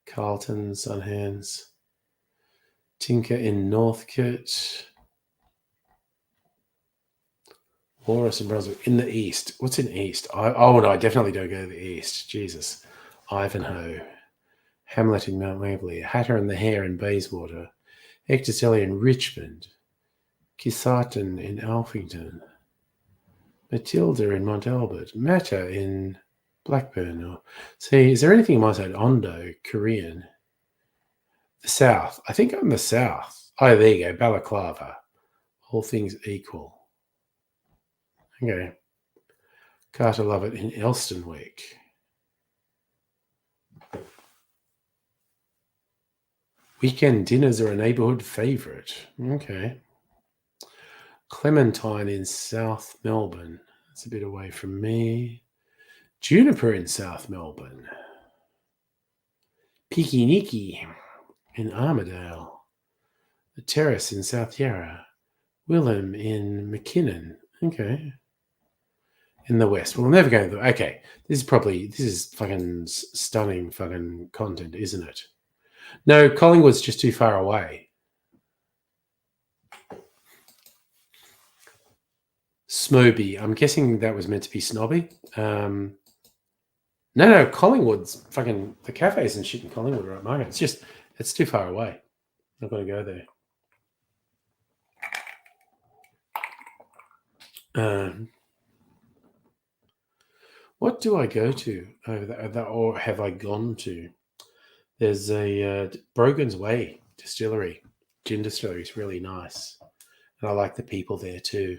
Carlton, Sunhands. Tinker in Northcote. Walrus and Brunswick in the east. What's in east? No, I definitely don't go to the east. Jesus. Ivanhoe. Hamlet in Mount Waverley. Hatter and the Hare in Bayswater. Hector Selly in Richmond. Kisarton in Alphington. Matilda in Mont Albert. Matta in Blackburn. See, is there anything in my side? Ondo, Korean. The south. I think I'm the south. Oh, there you go. Balaclava. All things equal. Okay. Carter Lovett in Elstonwick. Weekend dinners are a neighbourhood favourite. Okay. Clementine in South Melbourne. That's a bit away from me. Juniper in South Melbourne. Peaky Nicky in Armidale. The Terrace in South Yarra. Willem in McKinnon. Okay. In the west. We'll never go to the... Okay. This is fucking stunning fucking content, isn't it? No, Collingwood's just too far away. Smoby. I'm guessing that was meant to be snobby. No, Collingwood's fucking the cafes and shit in Collingwood are at Market. It's too far away. I'm not going to go there. What do I go to or have I gone to? There's a Brogan's Way distillery, gin distillery. It's really nice, and I like the people there too.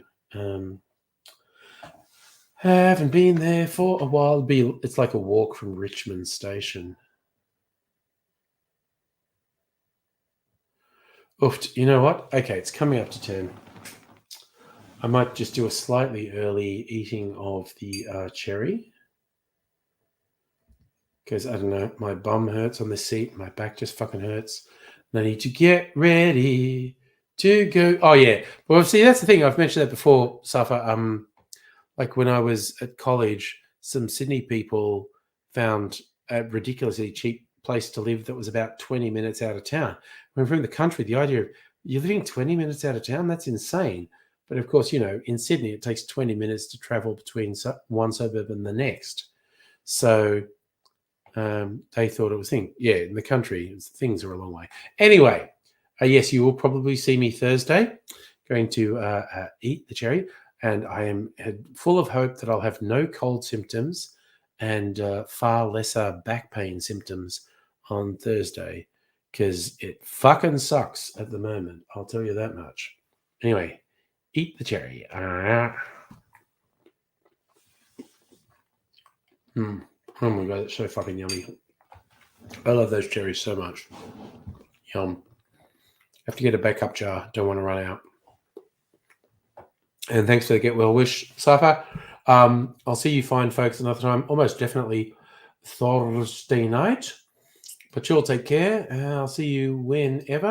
Haven't been there for a while. It's like a walk from Richmond Station. Oof, you know what? Okay, it's coming up to 10. I might just do a slightly early eating of the cherry. Because, I don't know, my bum hurts on the seat. My back just fucking hurts. And I need to get ready to go. Oh, yeah. Well, see, that's the thing. I've mentioned that before, Safa. Like when I was at college, some Sydney people found a ridiculously cheap place to live that was about 20 minutes out of town. When from the country, the idea of you're living 20 minutes out of town, that's insane. But of course, in Sydney, it takes 20 minutes to travel between one suburb and the next. So they thought it was thing. Yeah, in the country, things are a long way. Anyway, yes, you will probably see me Thursday going to eat the cherry. And I am full of hope that I'll have no cold symptoms and far lesser back pain symptoms on Thursday, because it fucking sucks at the moment. I'll tell you that much. Anyway, eat the cherry. Oh my God, it's so fucking yummy. I love those cherries so much. Yum. Have to get a backup jar. Don't want to run out. And thanks for the get well wish, Safa. I'll see you fine folks another time. Almost definitely Thursday night. But you'll take care. I'll see you whenever.